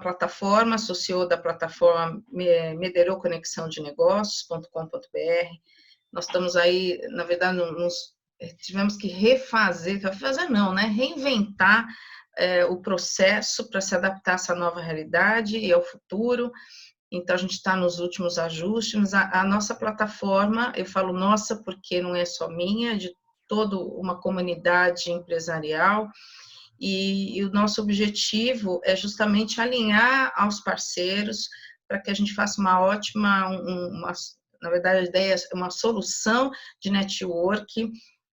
plataforma, sou CEO da plataforma Mederô Conexão de Negócios.com.br. Nós estamos aí, na verdade, tivemos que reinventar o processo para se adaptar a essa nova realidade e ao futuro. Então, a gente está nos últimos ajustes. A nossa plataforma, eu falo nossa porque não é só minha, é de toda uma comunidade empresarial, e o nosso objetivo é justamente alinhar aos parceiros para que a gente faça uma ótima, na verdade, a ideia é uma solução de network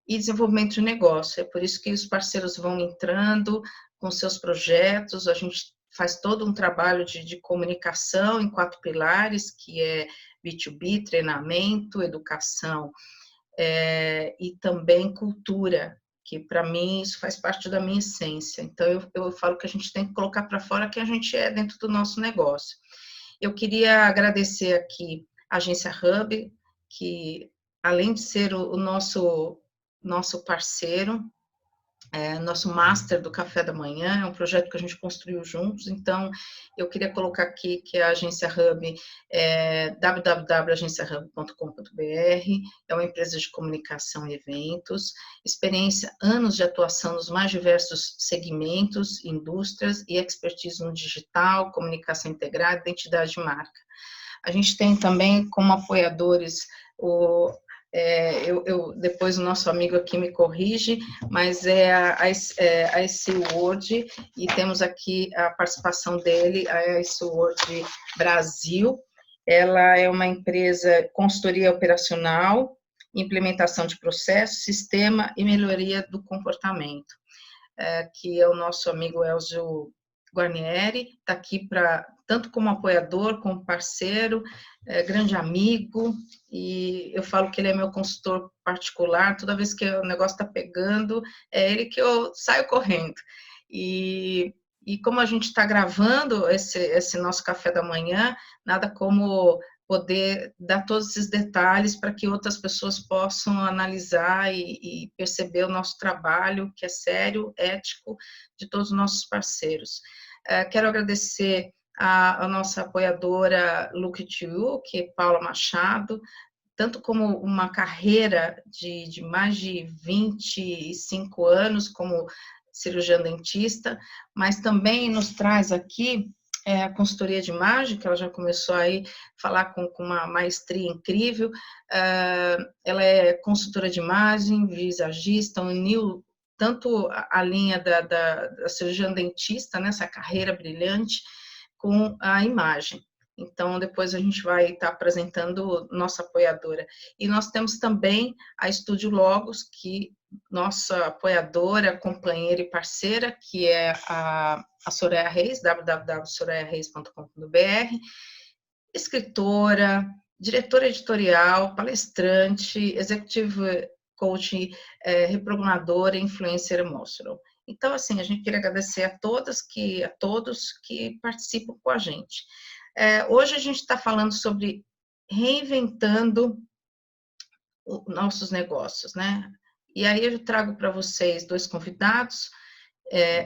e desenvolvimento de negócio. É por isso que os parceiros vão entrando com seus projetos, a gente faz todo um trabalho de comunicação em 4 pilares, que é B2B, treinamento, educação e também cultura, que para mim isso faz parte da minha essência. Então eu falo que a gente tem que colocar para fora quem a gente é dentro do nosso negócio. Eu queria agradecer aqui a Agência Hub, que além de ser o nosso parceiro, nosso master do café da manhã, é um projeto que a gente construiu juntos, então eu queria colocar aqui que a Agência Hub é www.agenciahub.com.br, é uma empresa de comunicação e eventos, experiência, anos de atuação nos mais diversos segmentos, indústrias e expertise no digital, comunicação integrada, identidade de marca. A gente tem também como apoiadores depois o nosso amigo aqui me corrige, mas é a IC World, e temos aqui a participação dele, a IC World Brasil. Ela é uma empresa consultoria operacional, implementação de processos, sistema e melhoria do comportamento, que é o nosso amigo Elzio Guarnieri, está aqui tanto como apoiador, como parceiro, grande amigo, e eu falo que ele é meu consultor particular, toda vez que o negócio está pegando, é ele que eu saio correndo. E como a gente está gravando esse nosso café da manhã, nada como poder dar todos esses detalhes para que outras pessoas possam analisar e perceber o nosso trabalho, que é sério, ético, de todos os nossos parceiros. Quero agradecer a nossa apoiadora Look to You, que é Paula Machado, tanto como uma carreira de mais de 25 anos como cirurgiã dentista, mas também nos traz aqui a consultoria de imagem, que ela já começou aí a falar com uma maestria incrível. Ela é consultora de imagem, visagista, uniu tanto a linha da cirurgiã dentista, né, essa carreira brilhante, com a imagem. Então, depois a gente vai estar apresentando nossa apoiadora. E nós temos também a Estúdio Logos, que nossa apoiadora, companheira e parceira, que é a Soraya Reis, www.sorayareis.com.br, escritora, diretora editorial, palestrante, executive coach, reprogramadora, influencer emotional. Então, assim, a gente queria agradecer a todos que participam com a gente. Hoje a gente está falando sobre reinventando nossos negócios, né? E aí eu trago para vocês 2 convidados,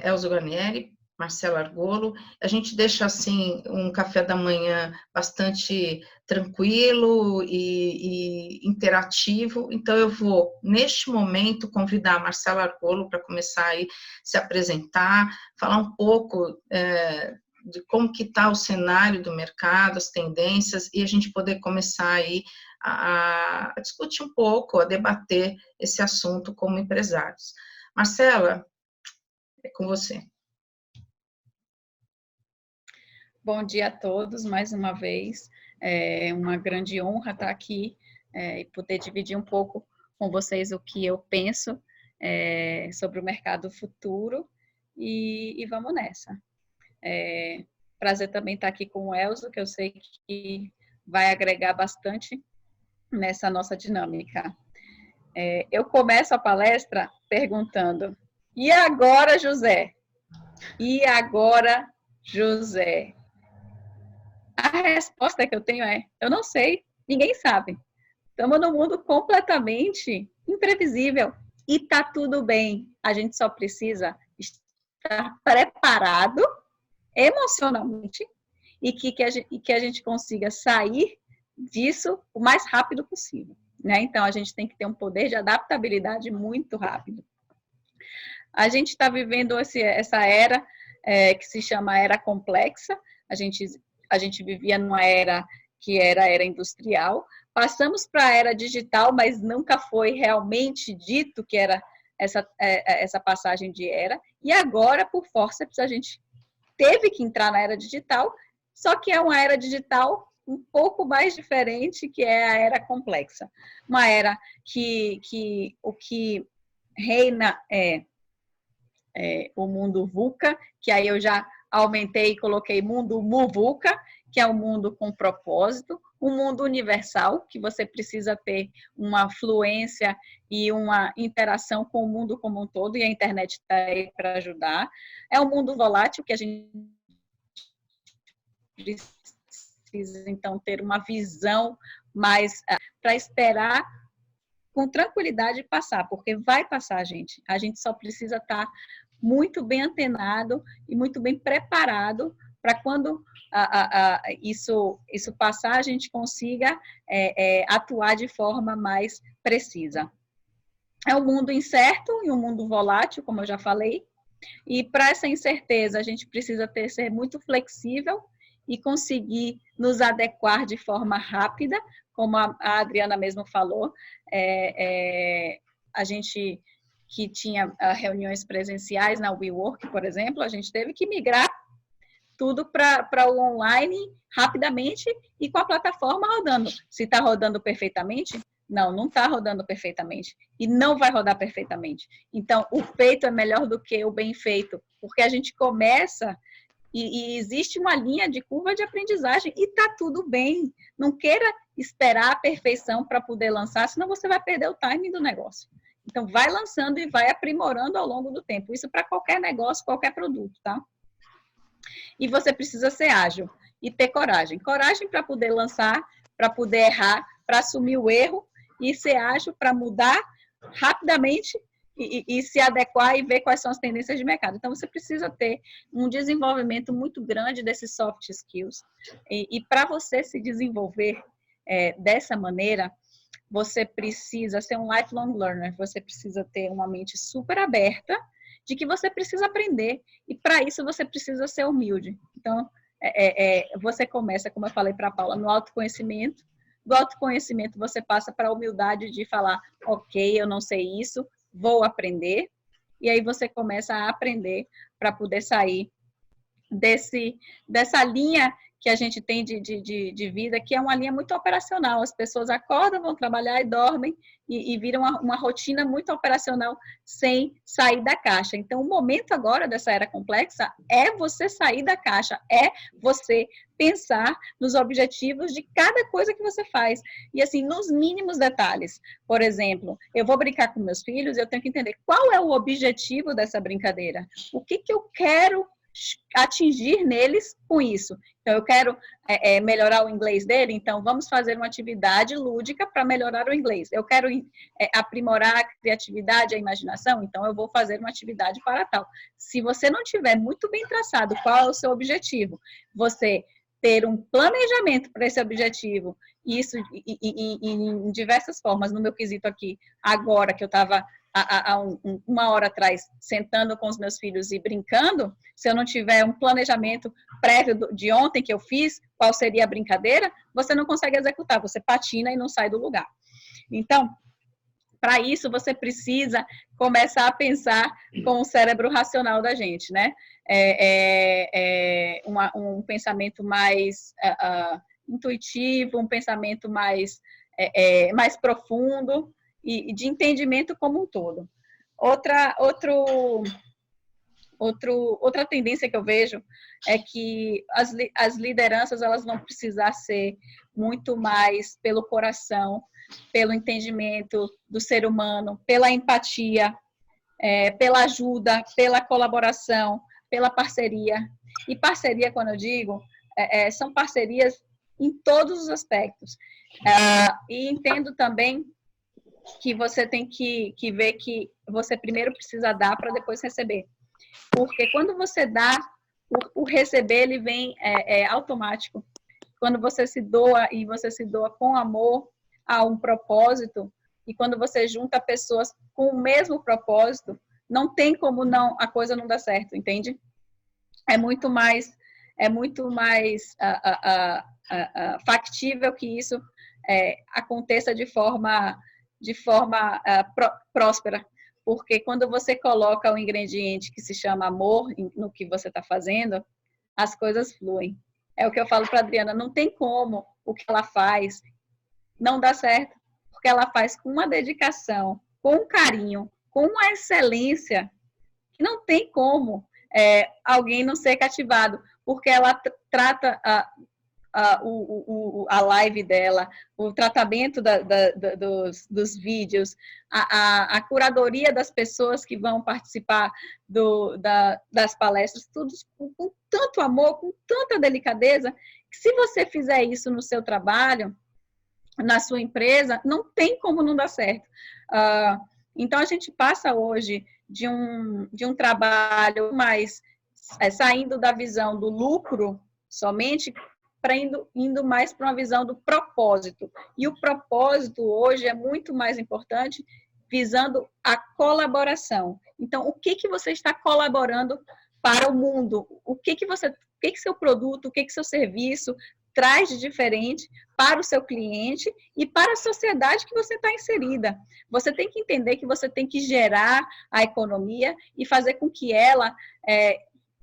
Elzo Guarnieri, Marcelo Argolo. A gente deixa, assim, um café da manhã bastante tranquilo e interativo. Então, eu vou, neste momento, convidar a Marcelo Argolo para começar aí se apresentar, falar um pouco de como que está o cenário do mercado, as tendências, e a gente poder começar aí a discutir um pouco, a debater esse assunto como empresários. Marcela, é com você. Bom dia a todos, mais uma vez. É uma grande honra estar aqui e poder dividir um pouco com vocês o que eu penso sobre o mercado futuro e vamos nessa. Prazer também estar aqui com o Elzo, que eu sei que vai agregar bastante nessa nossa dinâmica. Eu começo a palestra perguntando: e agora, José? E agora, José? A resposta que eu tenho é: eu não sei, ninguém sabe. Estamos num mundo completamente imprevisível e tá tudo bem. A gente só precisa estar preparado emocionalmente e que a gente consiga sair disso o mais rápido possível, né? Então, a gente tem que ter um poder de adaptabilidade muito rápido. A gente está vivendo essa era que se chama era complexa. A gente vivia numa era que era a era industrial. Passamos para a era digital, mas nunca foi realmente dito que era essa passagem de era. E agora, por forceps, a gente teve que entrar na era digital, só que é uma era digital um pouco mais diferente, que é a era complexa. Uma era que o que reina é o mundo VUCA, que aí eu já aumentei e coloquei mundo MUVUCA, que é um mundo com propósito, um mundo universal, que você precisa ter uma fluência e uma interação com o mundo como um todo, e a internet está aí para ajudar. É um mundo volátil, que a gente precisa, então, ter uma visão mais para esperar com tranquilidade passar, porque vai passar, gente. A gente só precisa estar muito bem antenado e muito bem preparado para quando isso passar, a gente consiga atuar de forma mais precisa. É um mundo incerto e um mundo volátil, como eu já falei, e para essa incerteza a gente precisa ser muito flexível e conseguir nos adequar de forma rápida, como a Adriana mesmo falou, a gente que tinha reuniões presenciais na WeWork, por exemplo, a gente teve que migrar tudo para o online rapidamente e com a plataforma rodando. Se está rodando perfeitamente? Não, não está rodando perfeitamente. E não vai rodar perfeitamente. Então, o feito é melhor do que o bem feito, porque a gente começa e existe uma linha de curva de aprendizagem e está tudo bem. Não queira esperar a perfeição para poder lançar, senão você vai perder o timing do negócio. Então, vai lançando e vai aprimorando ao longo do tempo. Isso para qualquer negócio, qualquer produto, tá? E você precisa ser ágil e ter coragem. Coragem para poder lançar, para poder errar, para assumir o erro e ser ágil para mudar rapidamente e se adequar e ver quais são as tendências de mercado. Então, você precisa ter um desenvolvimento muito grande desses soft skills. E para você se desenvolver dessa maneira, você precisa ser um lifelong learner, você precisa ter uma mente super aberta de que você precisa aprender, e para isso você precisa ser humilde. Então, você começa, como eu falei para a Paula, no autoconhecimento. Do autoconhecimento você passa para a humildade de falar, ok, eu não sei isso, vou aprender, e aí você começa a aprender para poder sair dessa linha que a gente tem de vida, que é uma linha muito operacional. As pessoas acordam, vão trabalhar e dormem, e viram uma rotina muito operacional sem sair da caixa. Então, o momento agora dessa era complexa é você sair da caixa, é você pensar nos objetivos de cada coisa que você faz. E assim, nos mínimos detalhes. Por exemplo, eu vou brincar com meus filhos, eu tenho que entender qual é o objetivo dessa brincadeira. O que eu quero atingir neles com isso. Então, eu quero melhorar o inglês dele, então vamos fazer uma atividade lúdica para melhorar o inglês. Eu quero aprimorar a criatividade, a imaginação, então eu vou fazer uma atividade para tal. Se você não tiver muito bem traçado qual é o seu objetivo, você ter um planejamento para esse objetivo, isso em diversas formas, no meu quesito aqui, agora que eu estava há uma hora atrás, sentando com os meus filhos e brincando, se eu não tiver um planejamento prévio de ontem que eu fiz, qual seria a brincadeira, você não consegue executar, você patina e não sai do lugar. Então, para isso, você precisa começar a pensar com o cérebro racional da gente, né? Um pensamento mais intuitivo, um pensamento mais profundo, e de entendimento como um todo. Outra tendência que eu vejo é que as lideranças elas vão precisar ser muito mais pelo coração, pelo entendimento do ser humano, pela empatia, pela ajuda, pela colaboração, pela parceria. E parceria, quando eu digo, são parcerias em todos os aspectos. E entendo também que você tem que ver que você primeiro precisa dar para depois receber. Porque quando você dá, o receber, ele vem automático. Quando você se doa, e você se doa com amor a um propósito, e quando você junta pessoas com o mesmo propósito, não tem como a coisa não dar certo, entende? É muito mais factível que isso aconteça de forma próspera, porque quando você coloca o ingrediente que se chama amor no que você está fazendo, as coisas fluem. É o que eu falo para a Adriana, não tem como o que ela faz não dar certo, porque ela faz com uma dedicação, com um carinho, com uma excelência, que não tem como alguém não ser cativado, porque ela trata a live dela, o tratamento dos vídeos, a curadoria das pessoas que vão participar das palestras, tudo com tanto amor, com tanta delicadeza, que se você fizer isso no seu trabalho, na sua empresa, não tem como não dar certo. Então, a gente passa hoje de um trabalho mais saindo da visão do lucro somente, para indo mais para uma visão do propósito. E o propósito hoje é muito mais importante, visando a colaboração. Então, o que você está colaborando para o mundo? O que seu produto, o que seu serviço traz de diferente para o seu cliente e para a sociedade que você está inserida. Você tem que entender que você tem que gerar a economia e fazer com que ela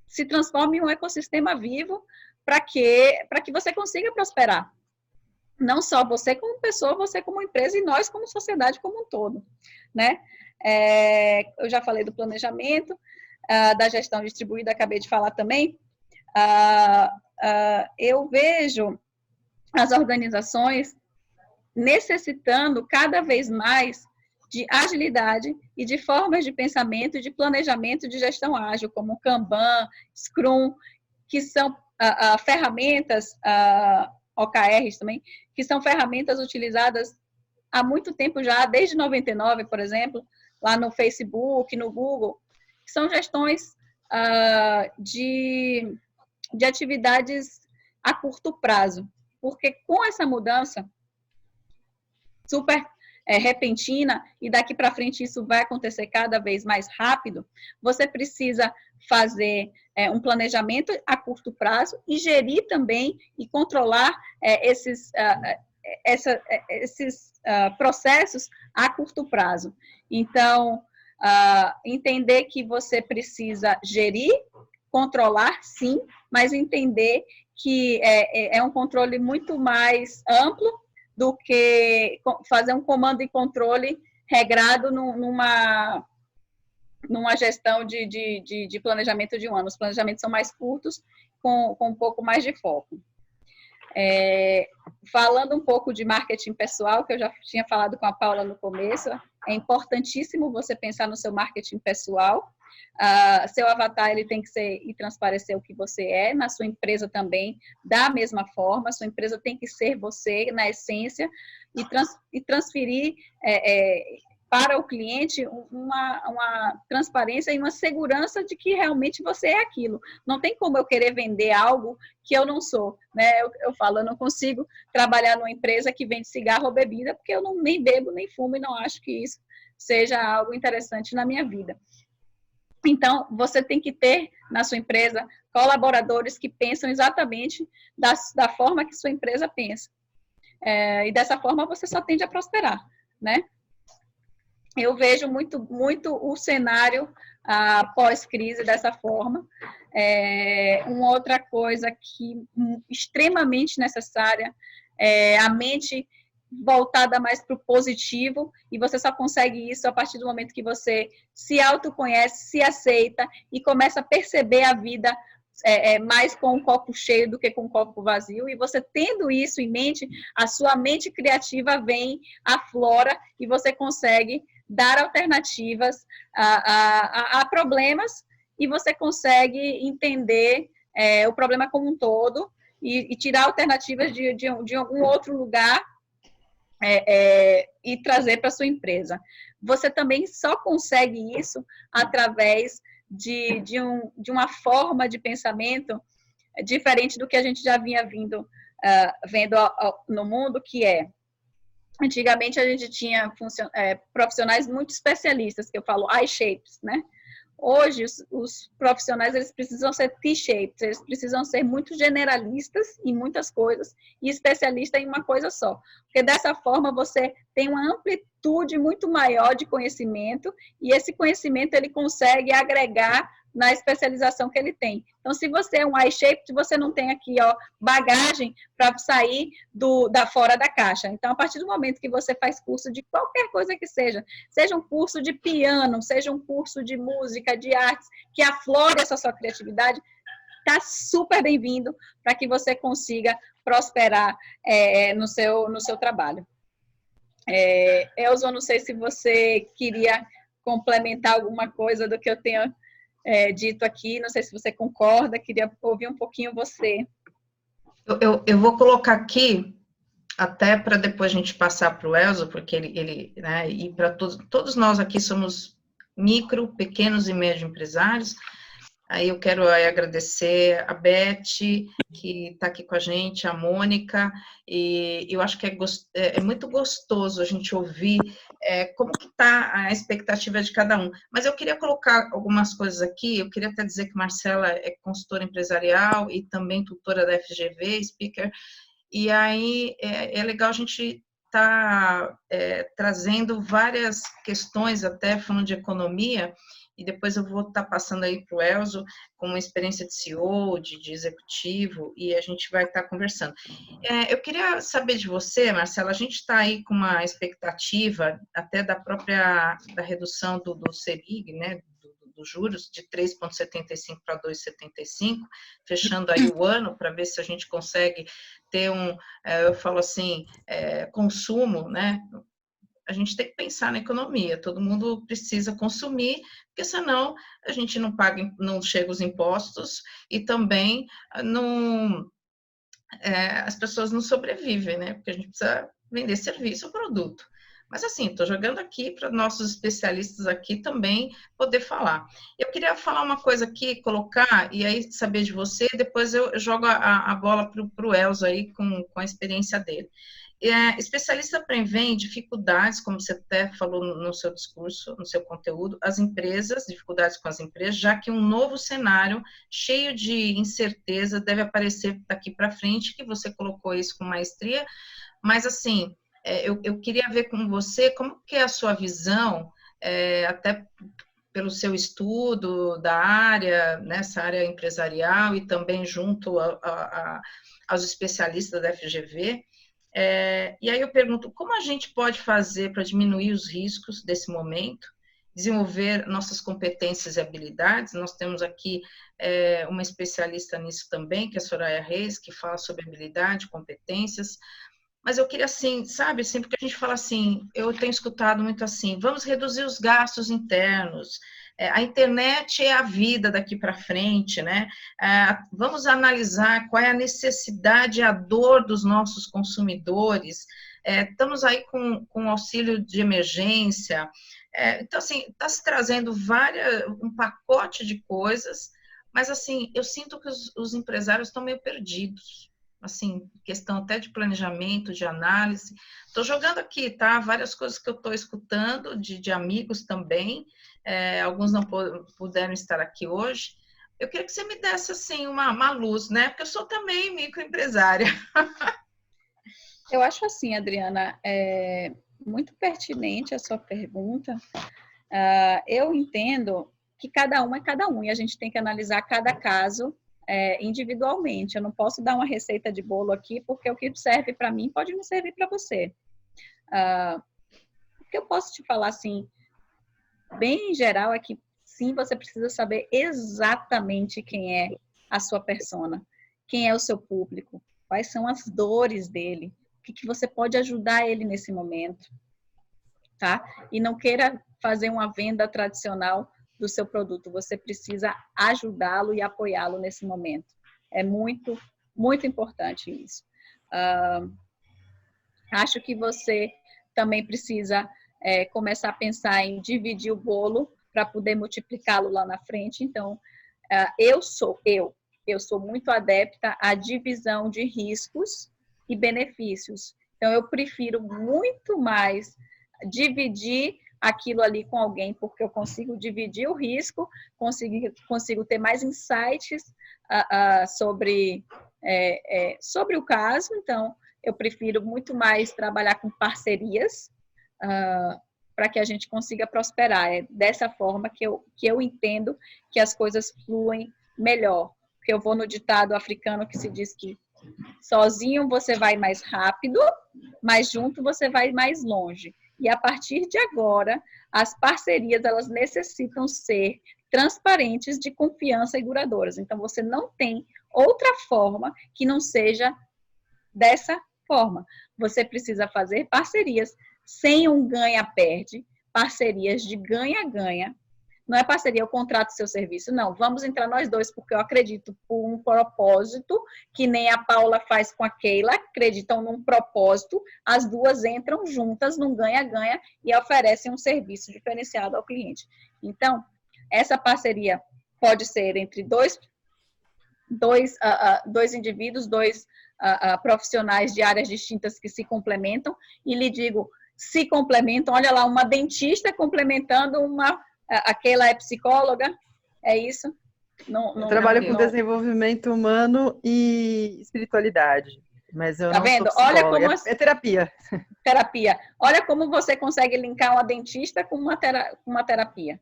se transforme em um ecossistema vivo para que você consiga prosperar. Não só você como pessoa, você como empresa e nós como sociedade como um todo, né? Eu já falei do planejamento, da gestão distribuída, acabei de falar também. Eu vejo as organizações necessitando cada vez mais de agilidade e de formas de pensamento e de planejamento de gestão ágil, como Kanban, Scrum, que são ferramentas, OKRs também, que são ferramentas utilizadas há muito tempo já, desde 99, por exemplo, lá no Facebook, no Google, que são gestões de atividades a curto prazo. Porque com essa mudança super repentina, e daqui para frente isso vai acontecer cada vez mais rápido, você precisa fazer um planejamento a curto prazo e gerir também e controlar esses processos a curto prazo. Então, entender que você precisa gerir, controlar, sim, mas entender que é um controle muito mais amplo do que fazer um comando e controle regrado numa gestão de planejamento de um ano. Os planejamentos são mais curtos, com um pouco mais de foco. Falando um pouco de marketing pessoal, que eu já tinha falado com a Paula no começo, é importantíssimo você pensar no seu marketing pessoal. Seu avatar ele tem que ser e transparecer o que você é, na sua empresa também, da mesma forma, sua empresa tem que ser você, na essência, e transferir para o cliente uma transparência e uma segurança de que realmente você é aquilo. Não tem como eu querer vender algo que eu não sou, né? Eu falo, eu não consigo trabalhar numa empresa que vende cigarro ou bebida, porque eu nem bebo, nem fumo, e não acho que isso seja algo interessante na minha vida. Então, você tem que ter na sua empresa colaboradores que pensam exatamente da forma que sua empresa pensa. E dessa forma você só tende a prosperar, né? Eu vejo muito o cenário pós-crise dessa forma. Uma outra coisa que extremamente necessária é a mente voltada mais para o positivo, e você só consegue isso a partir do momento que você se autoconhece, se aceita e começa a perceber a vida mais com um copo cheio do que com um copo vazio, e você tendo isso em mente, a sua mente criativa vem, aflora, e você consegue dar alternativas a problemas, e você consegue entender o problema como um todo, e tirar alternativas de algum outro lugar e trazer para a sua empresa. Você também só consegue isso através de uma forma de pensamento diferente do que a gente já vinha vendo no mundo, que é, antigamente a gente tinha profissionais muito especialistas, que eu falo I-shapes, né? Hoje, os profissionais, eles precisam ser T-shapes, eles precisam ser muito generalistas em muitas coisas e especialista em uma coisa só. Porque dessa forma, você tem uma amplitude muito maior de conhecimento e esse conhecimento, ele consegue agregar na especialização que ele tem. Então, se você é um I-shaped, você não tem aqui, ó, bagagem para sair fora da caixa. Então, a partir do momento que você faz curso de qualquer coisa que seja um curso de piano, seja um curso de música, de artes, que aflore essa sua criatividade, está super bem-vindo para que você consiga prosperar no seu trabalho. Elza, não sei se você queria complementar alguma coisa do que eu tenha dito aqui, não sei se você concorda, queria ouvir um pouquinho você. Eu vou colocar aqui, até para depois a gente passar para o Elzo, porque ele né, e para todos nós aqui somos micro, pequenos e médios empresários. Aí eu quero agradecer a Beth, que está aqui com a gente, a Mônica, e eu acho que é muito gostoso a gente ouvir como que está a expectativa de cada um. Mas eu queria colocar algumas coisas aqui, eu queria até dizer que Marcela é consultora empresarial e também tutora da FGV, speaker, e aí é legal a gente estar trazendo várias questões, até falando de economia, e depois eu vou estar passando aí para o Elzo com uma experiência de CEO, de executivo, e a gente vai estar conversando. Eu queria saber de você, Marcela, a gente está aí com uma expectativa até da redução do Selic, né, dos juros, de 3,75 para 2,75, fechando aí o ano, para ver se a gente consegue ter eu falo assim, consumo, né? A gente tem que pensar na economia, todo mundo precisa consumir, porque senão a gente não chega os impostos e também as pessoas não sobrevivem, né? Porque a gente precisa vender serviço ou produto. Mas assim, estou jogando aqui para nossos especialistas aqui também poder falar. Eu queria falar uma coisa aqui, colocar, e aí saber de você, depois eu jogo a bola para o Elzo aí com a experiência dele. Especialista prevê dificuldades, como você até falou no seu discurso, no seu conteúdo, dificuldades com as empresas, já que um novo cenário cheio de incerteza deve aparecer daqui para frente, que você colocou isso com maestria, mas assim, eu queria ver com você como que é a sua visão, até pelo seu estudo da área, nessa área empresarial e também junto aos especialistas da FGV, e aí eu pergunto, como a gente pode fazer para diminuir os riscos desse momento, desenvolver nossas competências e habilidades? Nós temos aqui uma especialista nisso também, que é a Soraya Reis, que fala sobre habilidade, competências, mas eu queria assim, sabe, sempre que a gente fala assim, eu tenho escutado muito assim, vamos reduzir os gastos internos, a internet é a vida daqui para frente, né? Vamos analisar qual é a necessidade, a dor dos nossos consumidores, estamos aí com auxílio de emergência, então assim, está se trazendo um pacote de coisas, mas assim, eu sinto que os empresários estão meio perdidos, assim, questão até de planejamento, de análise. Estou jogando aqui, tá? Várias coisas que eu estou escutando de amigos também, alguns não puderam estar aqui hoje. Eu queria que você me desse, assim, uma luz, né? Porque eu sou também microempresária. Eu acho assim, Adriana, muito pertinente a sua pergunta. Eu entendo que cada um é cada um, e a gente tem que analisar cada caso individualmente. Eu não posso dar uma receita de bolo aqui, porque o que serve para mim pode não servir para você. O que eu posso te falar, assim, bem em geral, é que sim, você precisa saber exatamente quem é a sua persona, quem é o seu público, quais são as dores dele, o que você pode ajudar ele nesse momento, tá? E não queira fazer uma venda tradicional do seu produto, você precisa ajudá-lo e apoiá-lo nesse momento. É muito, muito importante isso. Acho que você também precisa começar a pensar em dividir o bolo para poder multiplicá-lo lá na frente. Então, eu sou muito adepta à divisão de riscos e benefícios. Então, eu prefiro muito mais dividir aquilo ali com alguém, porque eu consigo dividir o risco, consigo ter mais insights sobre o caso. Então, eu prefiro muito mais trabalhar com parcerias para que a gente consiga prosperar. É dessa forma que eu entendo que as coisas fluem melhor. Porque eu vou no ditado africano que se diz que sozinho você vai mais rápido, mas junto você vai mais longe. E a partir de agora, as parcerias elas necessitam ser transparentes, de confiança e duradouras. Então, você não tem outra forma que não seja dessa forma. Você precisa fazer parcerias sem um ganha-perde, parcerias de ganha-ganha. Não é parceria, eu contrato seu serviço. Não, vamos entrar nós dois, porque eu acredito por um propósito, que nem a Paula faz com a Keila, acreditam num propósito, as duas entram juntas num ganha-ganha e oferecem um serviço diferenciado ao cliente. Então, essa parceria pode ser entre dois indivíduos, dois profissionais de áreas distintas que se complementam, e lhe digo, se complementam, olha lá, uma dentista complementando aquela é psicóloga, é isso? Eu trabalho com desenvolvimento humano e espiritualidade, mas eu não sou psicóloga. Olha como é terapia. Terapia. Olha como você consegue linkar uma dentista com uma terapia.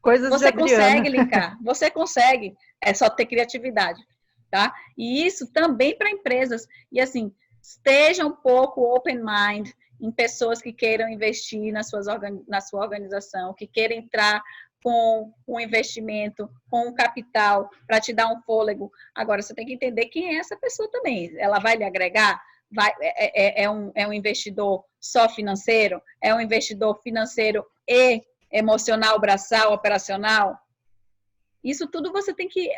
Coisas você consegue linkar, você consegue, é só ter criatividade, tá? E isso também para empresas. E assim, esteja um pouco open mind em pessoas que queiram investir na sua organização, que queiram entrar com um investimento, com um capital para te dar um fôlego. Agora, você tem que entender quem é essa pessoa também. Ela vai lhe agregar? É um investidor só financeiro? É um investidor financeiro e emocional, braçal, operacional? Isso tudo você tem que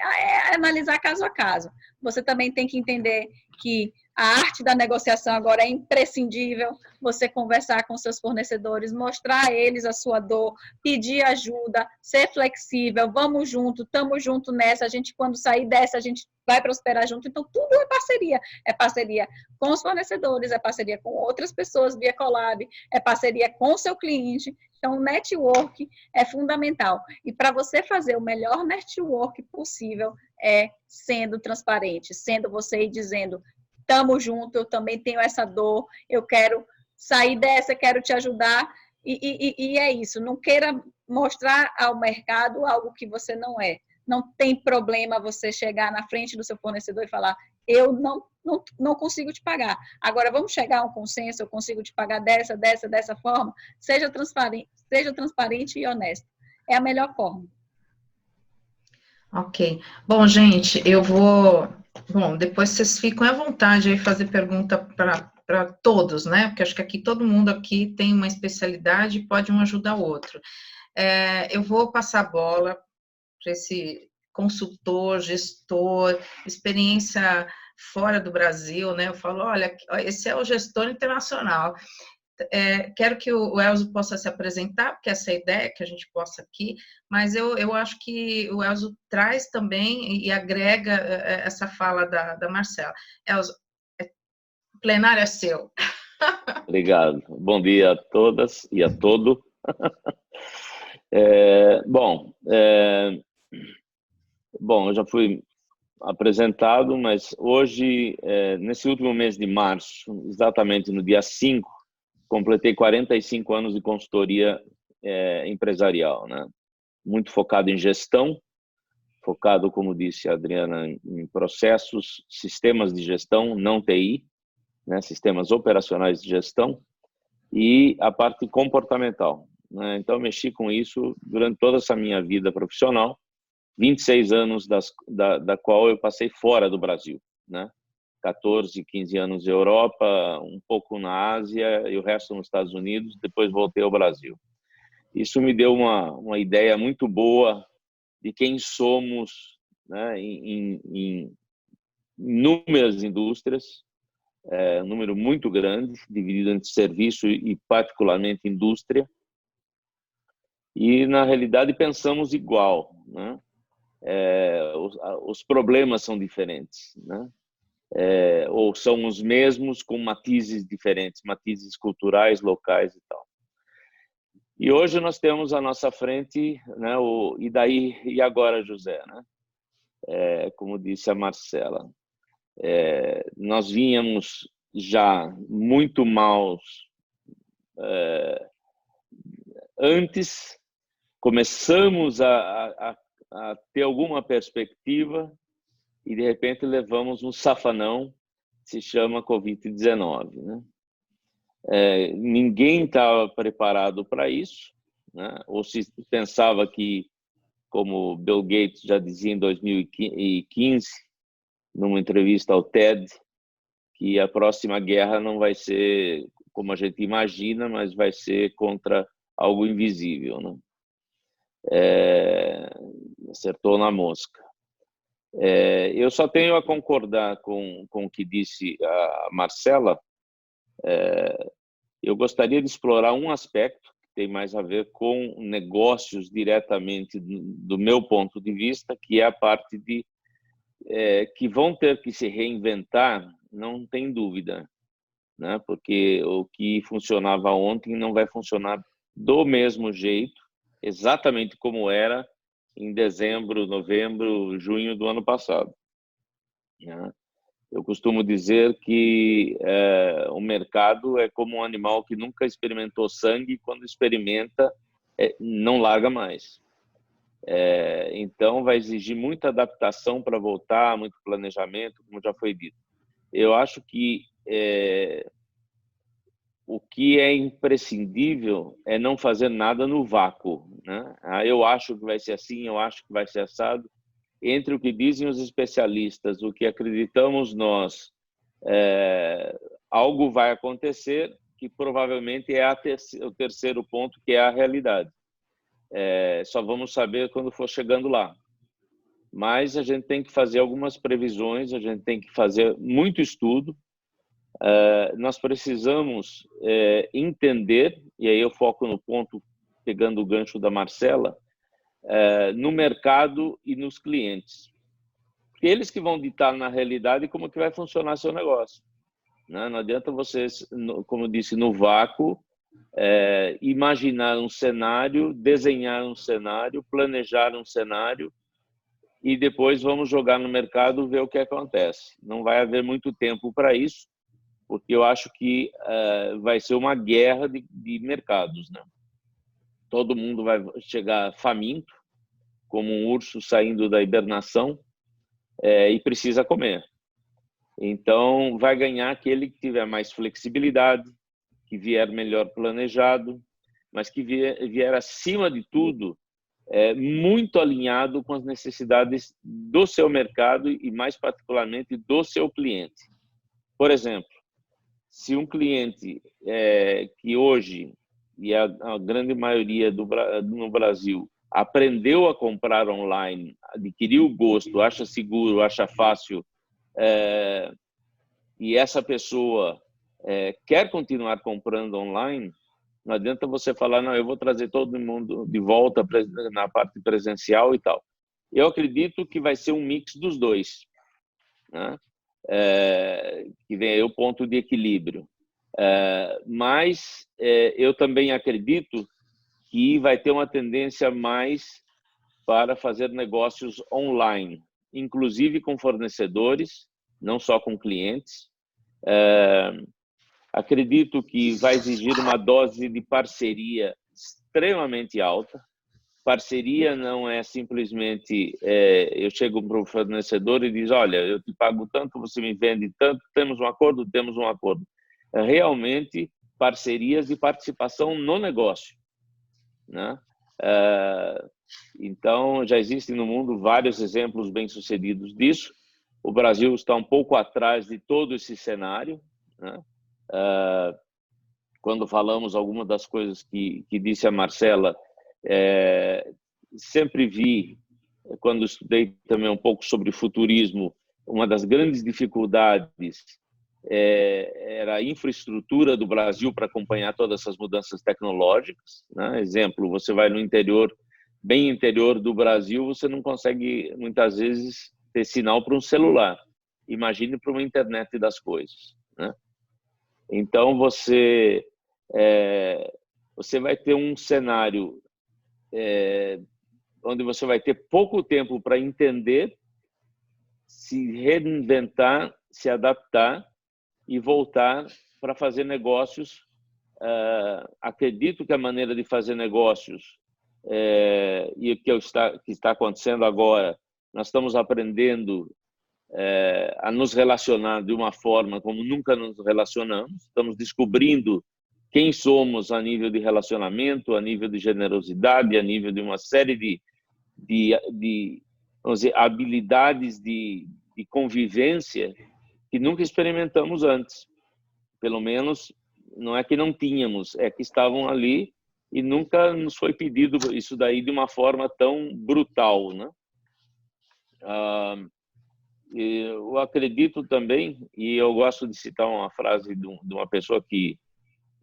analisar caso a caso. Você também tem que entender que a arte da negociação agora é imprescindível. Você conversar com seus fornecedores, mostrar a eles a sua dor, pedir ajuda, ser flexível, vamos junto, estamos junto nessa, a gente quando sair dessa, a gente vai prosperar junto. Então, tudo é parceria com os fornecedores, é parceria com outras pessoas via collab, é parceria com o seu cliente. Então, o network é fundamental. E para você fazer o melhor network possível é sendo transparente, sendo você e dizendo, estamos juntos, eu também tenho essa dor, eu quero sair dessa, quero te ajudar. E é isso, não queira mostrar ao mercado algo que você não é. Não tem problema você chegar na frente do seu fornecedor e falar, eu não consigo te pagar. Agora, vamos chegar a um consenso, eu consigo te pagar dessa forma? Seja transparente e honesto. É a melhor forma. Ok. Bom, gente, eu vou... Bom, depois vocês ficam à vontade aí fazer pergunta para todos, né? Porque acho que aqui todo mundo aqui tem uma especialidade e pode um ajudar o outro. Eu vou passar a bola para esse consultor, gestor, experiência fora do Brasil, né? Eu falo, olha, esse é o gestor internacional. Quero que o Elzo possa se apresentar, porque essa é a ideia que a gente possa aqui, mas eu acho que o Elzo traz também e agrega essa fala da Marcela. Elzo, o plenário é seu. Obrigado. Bom dia a todas e a todos. Bom, eu já fui apresentado, mas hoje, nesse último mês de março, exatamente no dia 5, completei 45 anos de consultoria empresarial, né? Muito focado em gestão, focado, como disse a Adriana, em processos, sistemas de gestão, não TI, né? Sistemas operacionais de gestão e a parte comportamental, né? Então, mexi com isso durante toda essa minha vida profissional, 26 anos da qual eu passei fora do Brasil, né? 14, 15 anos na Europa, um pouco na Ásia e o resto nos Estados Unidos, depois voltei ao Brasil. Isso me deu uma ideia muito boa de quem somos, né, em inúmeras indústrias, um número muito grande, dividido entre serviço e particularmente indústria. E, na realidade, pensamos igual, né? Os problemas são diferentes, né? Ou são os mesmos com matizes diferentes, matizes culturais, locais e tal. E hoje nós temos à nossa frente, né, e daí e agora, José, né? Como disse a Marcela, nós vínhamos já muito maus antes, começamos a ter alguma perspectiva e de repente levamos um safanão, se chama Covid-19, né? Ninguém estava preparado para isso, né? Ou se pensava que, como Bill Gates já dizia em 2015, numa entrevista ao TED, que a próxima guerra não vai ser como a gente imagina, mas vai ser contra algo invisível, né? Acertou na mosca. Eu só tenho a concordar com o que disse a Marcela. Eu gostaria de explorar um aspecto que tem mais a ver com negócios diretamente do meu ponto de vista, que é a parte de que vão ter que se reinventar, não tem dúvida, né? Porque o que funcionava ontem não vai funcionar do mesmo jeito, exatamente como era em dezembro, novembro, junho do ano passado, né? Eu costumo dizer que o mercado é como um animal que nunca experimentou sangue, quando experimenta, não larga mais. Então, vai exigir muita adaptação para voltar, muito planejamento, como já foi dito. Eu acho que o que é imprescindível é não fazer nada no vácuo, né? Eu acho que vai ser assim, eu acho que vai ser assado. Entre o que dizem os especialistas, o que acreditamos nós, algo vai acontecer que provavelmente é o terceiro ponto, que é a realidade. Só vamos saber quando for chegando lá. Mas a gente tem que fazer algumas previsões, a gente tem que fazer muito estudo. Nós precisamos entender, e aí eu foco no ponto, pegando o gancho da Marcela, no mercado e nos clientes. Porque eles que vão ditar na realidade como que vai funcionar seu negócio, né? Não adianta vocês, como disse, no vácuo, imaginar um cenário, desenhar um cenário, planejar um cenário e depois vamos jogar no mercado, ver o que acontece. Não vai haver muito tempo para isso, porque eu acho que vai ser uma guerra de mercados, né? Todo mundo vai chegar faminto, como um urso saindo da hibernação, e precisa comer. Então, vai ganhar aquele que tiver mais flexibilidade, que vier melhor planejado, mas que vier acima de tudo, muito alinhado com as necessidades do seu mercado e, mais particularmente, do seu cliente. Por exemplo, se um cliente que hoje, e a grande maioria no Brasil, aprendeu a comprar online, adquiriu o gosto, acha seguro, acha fácil, e essa pessoa quer continuar comprando online, não adianta você falar, não, eu vou trazer todo mundo de volta na parte presencial e tal. Eu acredito que vai ser um mix dos dois, né? Que vem aí o ponto de equilíbrio. Mas eu também acredito que vai ter uma tendência mais para fazer negócios online, inclusive com fornecedores, não só com clientes. Acredito que vai exigir uma dose de parceria extremamente alta. Parceria não é simplesmente eu chego para o fornecedor e diz, olha, eu te pago tanto, você me vende tanto, temos um acordo, temos um acordo. Realmente parcerias e participação no negócio, né? Então, já existem no mundo vários exemplos bem-sucedidos disso. O Brasil está um pouco atrás de todo esse cenário, né? Quando falamos algumas das coisas que disse a Marcela, sempre vi, quando estudei também um pouco sobre futurismo, uma das grandes dificuldades era a infraestrutura do Brasil para acompanhar todas essas mudanças tecnológicas, né? Exemplo, você vai no interior, bem interior do Brasil, você não consegue, muitas vezes, ter sinal para um celular. Imagine para uma internet das coisas, né? Então, você vai ter um cenário onde você vai ter pouco tempo para entender, se reinventar, se adaptar e voltar para fazer negócios. Acredito que a maneira de fazer negócios e o que está acontecendo agora, nós estamos aprendendo a nos relacionar de uma forma como nunca nos relacionamos. Estamos descobrindo quem somos a nível de relacionamento, a nível de generosidade, a nível de uma série de vamos dizer, habilidades de convivência que nunca experimentamos antes. Pelo menos, não é que não tínhamos, é que estavam ali e nunca nos foi pedido isso daí de uma forma tão brutal, né? Eu acredito também, e eu gosto de citar uma frase de uma pessoa de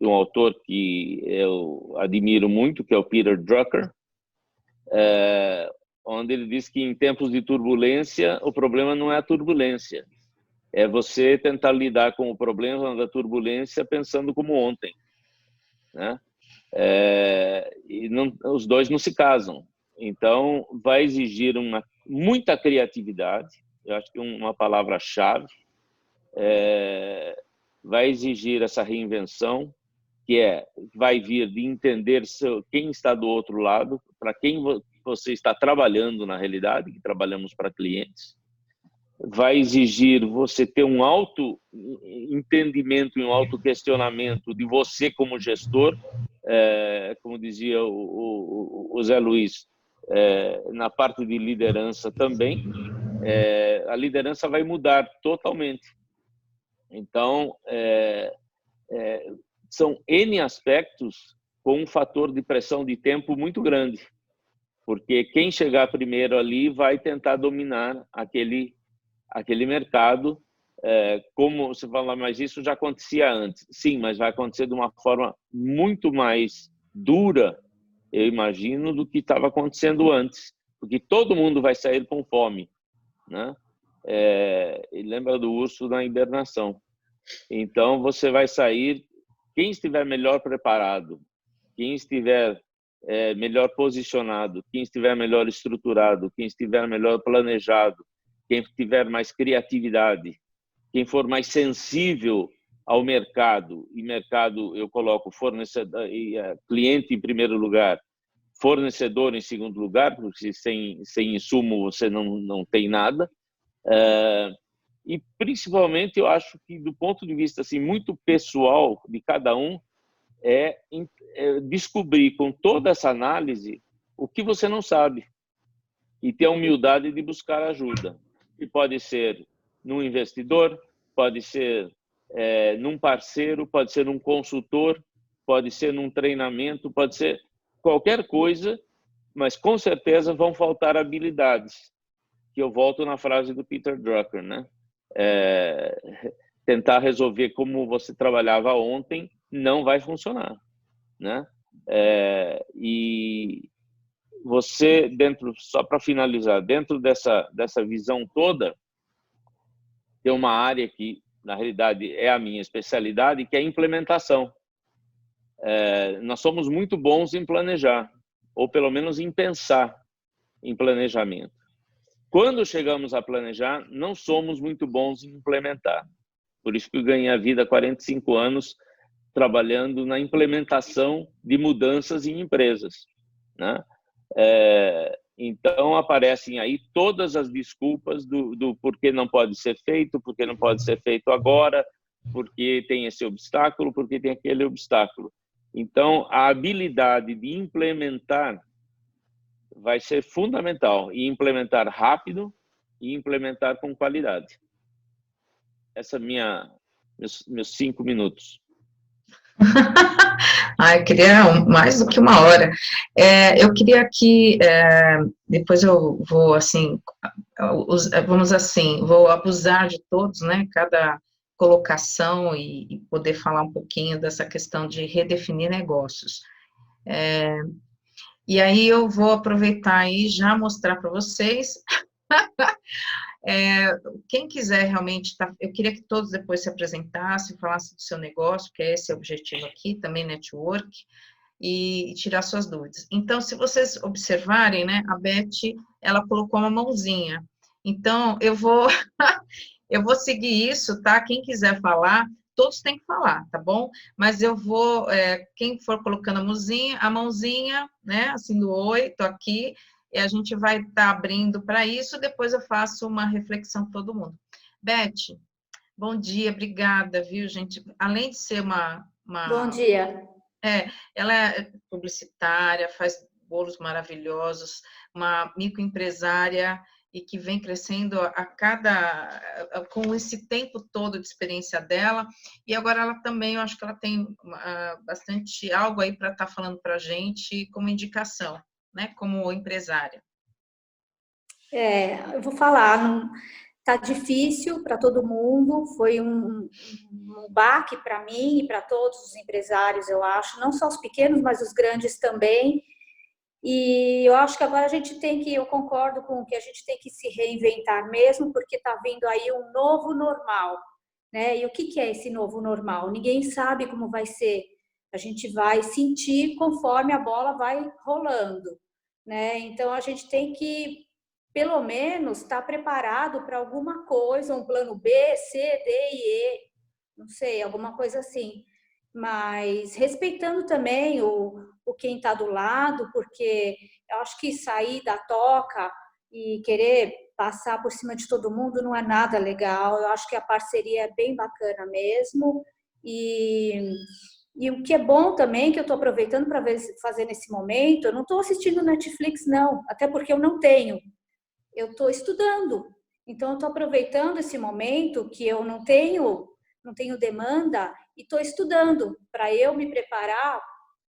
um autor que eu admiro muito, que é o Peter Drucker, onde ele diz que em tempos de turbulência, o problema não é a turbulência, é você tentar lidar com o problema da turbulência pensando como ontem, né? E os dois não se casam. Então, vai exigir muita criatividade, eu acho que uma palavra-chave, vai exigir essa reinvenção, que vai vir de entender quem está do outro lado, para quem você está trabalhando na realidade, que trabalhamos para clientes. Vai exigir você ter um auto-entendimento e um auto-questionamento de você como gestor, como dizia o Zé Luiz, na parte de liderança também. A liderança vai mudar totalmente. Então, são N aspectos com um fator de pressão de tempo muito grande, porque quem chegar primeiro ali vai tentar dominar aquele mercado, como você fala, mas isso já acontecia antes. Sim, mas vai acontecer de uma forma muito mais dura, eu imagino, do que estava acontecendo antes, porque todo mundo vai sair com fome, né? E lembra do urso na hibernação. Então, você vai sair, quem estiver melhor preparado, quem estiver melhor posicionado, quem estiver melhor estruturado, quem estiver melhor planejado, quem tiver mais criatividade, quem for mais sensível ao mercado, e mercado eu coloco fornecedor, cliente em primeiro lugar, fornecedor em segundo lugar, porque sem insumo você não tem nada. E principalmente eu acho que do ponto de vista assim muito pessoal de cada um é descobrir com toda essa análise o que você não sabe e ter a humildade de buscar ajuda. E pode ser num investidor, pode ser num parceiro, pode ser num consultor, pode ser num treinamento, pode ser qualquer coisa, mas com certeza vão faltar habilidades. Que eu volto na frase do Peter Drucker, né? Tentar resolver como você trabalhava ontem não vai funcionar, né? E você, só para finalizar, dentro dessa visão toda, tem uma área que, na realidade, é a minha especialidade, que é a implementação. Nós somos muito bons em planejar, ou pelo menos em pensar em planejamento. Quando chegamos a planejar, não somos muito bons em implementar. Por isso que eu ganhei a vida há 45 anos trabalhando na implementação de mudanças em empresas, né? Então, aparecem aí todas as desculpas do porquê não pode ser feito, porquê não pode ser feito agora, porque tem esse obstáculo, porque tem aquele obstáculo. Então, a habilidade de implementar vai ser fundamental, e implementar rápido e implementar com qualidade. Essa é meus 5 minutos. Eu queria mais do que uma hora. Eu queria que, depois eu vou, assim, vamos assim, vou abusar de todos, né? Cada colocação e poder falar um pouquinho dessa questão de redefinir negócios. E aí eu vou aproveitar e já mostrar para vocês. Quem quiser realmente, eu queria que todos depois se apresentassem, falassem do seu negócio, que é esse o objetivo aqui, também network, e tirar suas dúvidas. Então, se vocês observarem, né, a Beth, ela colocou uma mãozinha. Então, eu vou seguir isso, tá? Quem quiser falar, todos têm que falar, tá bom? Mas eu vou, quem for colocando a mãozinha, né, assim do oi, tô aqui, e a gente vai estar abrindo para isso, depois eu faço uma reflexão com todo mundo. Beth, bom dia, obrigada, viu, gente? Além de ser uma... Bom dia. Ela é publicitária, faz bolos maravilhosos, uma microempresária e que vem crescendo com esse tempo todo de experiência dela, e agora ela também, eu acho que ela tem bastante algo aí para estar falando para a gente como indicação, né, como empresária. Eu vou falar, tá difícil para todo mundo, foi um baque para mim e para todos os empresários, eu acho, não só os pequenos, mas os grandes também, e eu acho que agora eu concordo com que a gente tem que se reinventar mesmo, porque está vindo aí um novo normal, né? E o que é esse novo normal? Ninguém sabe como vai ser, a gente vai sentir conforme a bola vai rolando, né? Então a gente tem que, pelo menos, estar preparado para alguma coisa, um plano B, C, D e E, não sei, alguma coisa assim. Mas respeitando também o quem está do lado, porque eu acho que sair da toca e querer passar por cima de todo mundo não é nada legal. Eu acho que a parceria é bem bacana mesmo. E o que é bom também, que eu estou aproveitando para fazer nesse momento, eu não estou assistindo Netflix, não, até porque eu não tenho. Eu estou estudando. Então, eu estou aproveitando esse momento que eu não tenho demanda e estou estudando para eu me preparar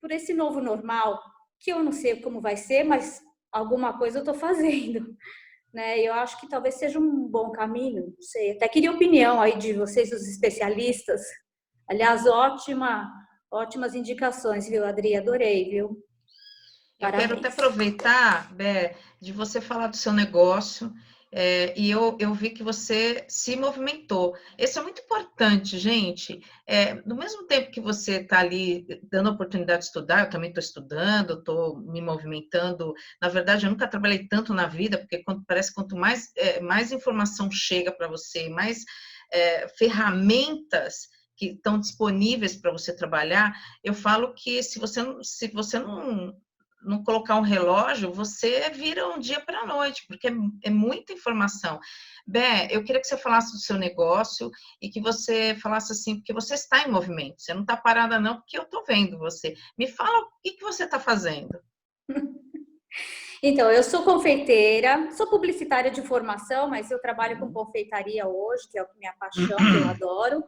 por esse novo normal, que eu não sei como vai ser, mas alguma coisa eu estou fazendo, né? Eu acho que talvez seja um bom caminho, não sei. Até queria opinião aí de vocês, os especialistas. Aliás, ótimas indicações, viu, Adri? Adorei, viu? Parabéns. Eu quero até aproveitar, Bé, de você falar do seu negócio, e eu vi que você se movimentou. Isso é muito importante, gente. No mesmo tempo que você está ali dando a oportunidade de estudar, eu também estou estudando, estou me movimentando. Na verdade, eu nunca trabalhei tanto na vida, porque parece que quanto mais informação chega para você, mais ferramentas que estão disponíveis para você trabalhar, eu falo que se você não colocar um relógio, você vira um dia para a noite, porque é muita informação. Bé, eu queria que você falasse do seu negócio e que você falasse assim, porque você está em movimento, você não está parada não, porque eu estou vendo você. Me fala o que você está fazendo. Então, eu sou confeiteira, sou publicitária de formação, mas eu trabalho com confeitaria hoje, que é minha paixão, que eu adoro.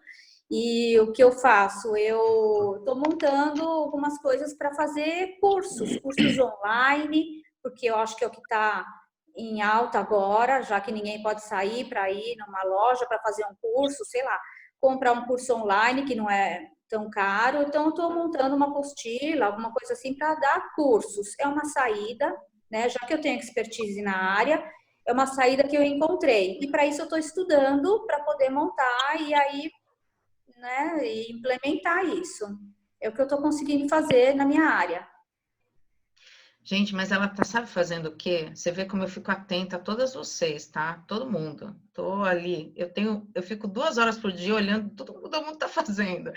E o que eu faço? Eu estou montando algumas coisas para fazer cursos online, porque eu acho que é o que está em alta agora, já que ninguém pode sair para ir numa loja para fazer um curso, sei lá, comprar um curso online que não é tão caro. Então, eu estou montando uma apostila, alguma coisa assim para dar cursos. É uma saída, né? Já que eu tenho expertise na área, é uma saída que eu encontrei. E para isso eu estou estudando para poder montar e aí, né, e implementar isso. É o que eu estou conseguindo fazer na minha área. Gente, mas ela sabe fazendo o quê? Você vê como eu fico atenta a todas vocês, tá? Todo mundo. Tô ali. Eu fico 2 horas por dia olhando tudo que todo mundo tá fazendo.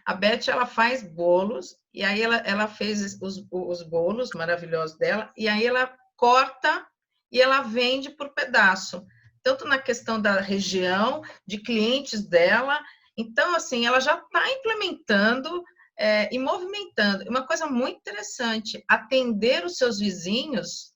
A Beth, ela faz bolos, e aí ela fez os bolos maravilhosos dela, e aí ela corta e ela vende por pedaço. Tanto na questão da região, de clientes dela. Então, assim, ela já está implementando e movimentando. Uma coisa muito interessante, atender os seus vizinhos,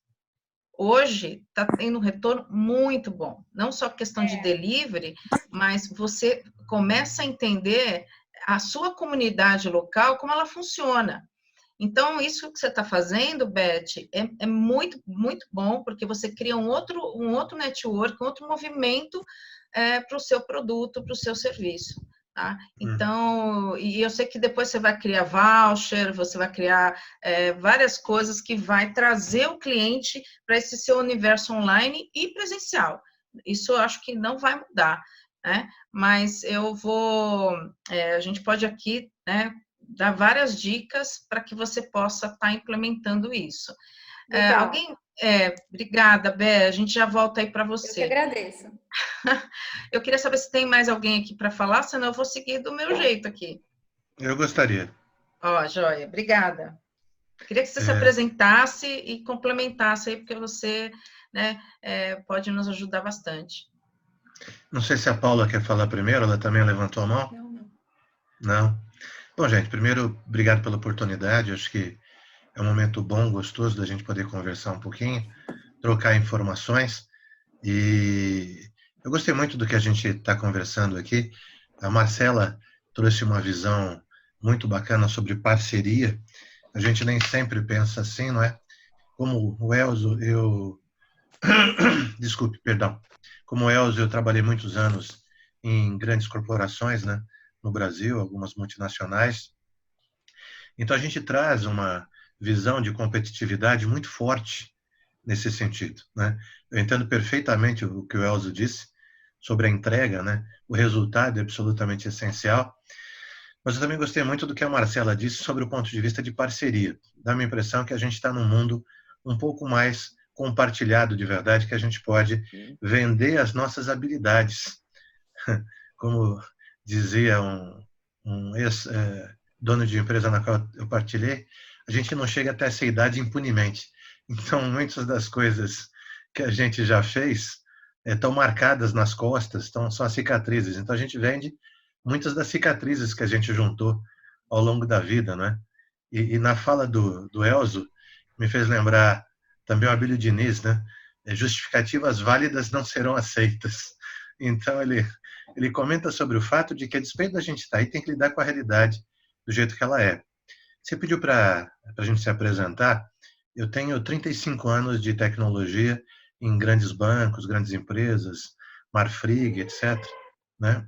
hoje está tendo um retorno muito bom. Não só questão de delivery, mas você começa a entender a sua comunidade local, como ela funciona. Então, isso que você está fazendo, Beth, é muito, muito bom, porque você cria um outro network, um outro movimento para o seu produto, para o seu serviço. Tá? Então, e eu sei que depois você vai criar voucher, você vai criar várias coisas que vai trazer o cliente para esse seu universo online e presencial. Isso eu acho que não vai mudar, né? Mas a gente pode aqui, né, dar várias dicas para que você possa estar implementando isso. Obrigada, Bé, a gente já volta aí para você. Eu que agradeço. Eu queria saber se tem mais alguém aqui para falar, senão eu vou seguir do meu jeito aqui. Eu gostaria. Joia, obrigada. Queria que você se apresentasse e complementasse aí, porque você, né, pode nos ajudar bastante. Não sei se a Paula quer falar primeiro, ela também levantou a mão? Não? Bom, gente, primeiro, obrigado pela oportunidade, acho que é um momento bom, gostoso da gente poder conversar um pouquinho, trocar informações, e eu gostei muito do que a gente está conversando aqui. A Marcela trouxe uma visão muito bacana sobre parceria. A gente nem sempre pensa assim, não é? Como o Elzo, Desculpe, perdão. Como o Elzo, eu trabalhei muitos anos em grandes corporações, né? No Brasil, algumas multinacionais. Então, a gente traz uma visão de competitividade muito forte nesse sentido, né? Eu entendo perfeitamente o que o Elzo disse sobre a entrega, né? O resultado é absolutamente essencial. Mas eu também gostei muito do que a Marcela disse sobre o ponto de vista de parceria. Dá-me a impressão que a gente está num mundo um pouco mais compartilhado de verdade, que a gente pode vender as nossas habilidades. Como dizia um ex-dono de empresa na qual eu partilhei, a gente não chega até essa idade impunemente. Então, muitas das coisas que a gente já fez estão marcadas nas costas, são as cicatrizes. Então, a gente vende muitas das cicatrizes que a gente juntou ao longo da vida, né? E na fala do Elzo, me fez lembrar também o Abílio Diniz, né? Justificativas válidas não serão aceitas. Então, ele comenta sobre o fato de que, a despeito da gente estar aí, tem que lidar com a realidade do jeito que ela é. Você pediu para a gente se apresentar. Eu tenho 35 anos de tecnologia em grandes bancos, grandes empresas, Marfrig, etc., né?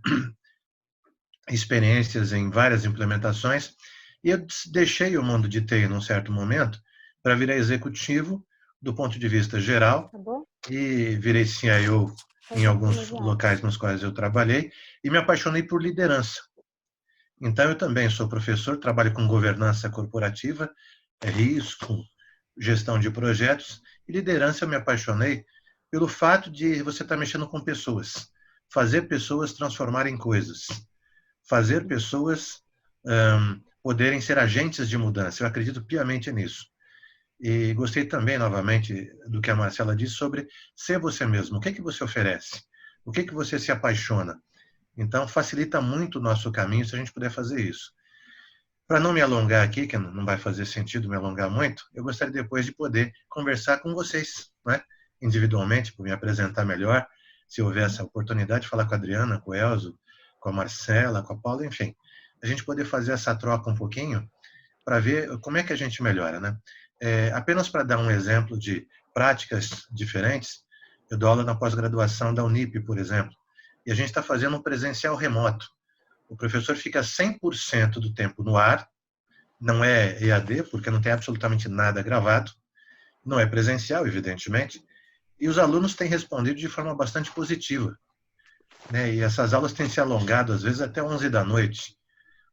Experiências em várias implementações, e eu deixei o mundo de TI num certo momento para virar executivo do ponto de vista geral, e virei CIO em alguns locais nos quais eu trabalhei, e me apaixonei por liderança. Então, eu também sou professor, trabalho com governança corporativa, risco, gestão de projetos, e liderança eu me apaixonei pelo fato de você estar mexendo com pessoas, fazer pessoas transformarem coisas, fazer pessoas poderem ser agentes de mudança. Eu acredito piamente nisso. E gostei também, novamente, do que a Marcela disse sobre ser você mesmo. O que é que você oferece? O que é que você se apaixona? Então, facilita muito o nosso caminho se a gente puder fazer isso. Para não me alongar aqui, que não vai fazer sentido me alongar muito, eu gostaria depois de poder conversar com vocês, né? Individualmente, para me apresentar melhor, se houver essa oportunidade, falar com a Adriana, com o Elzo, com a Marcela, com a Paula, enfim. A gente poder fazer essa troca um pouquinho para ver como é que a gente melhora, né? Apenas para dar um exemplo de práticas diferentes, eu dou aula na pós-graduação da Unip, por exemplo, e a gente está fazendo um presencial remoto. O professor fica 100% do tempo no ar, não é EAD, porque não tem absolutamente nada gravado, não é presencial, evidentemente, e os alunos têm respondido de forma bastante positiva, né? E essas aulas têm se alongado, às vezes, até 11 da noite.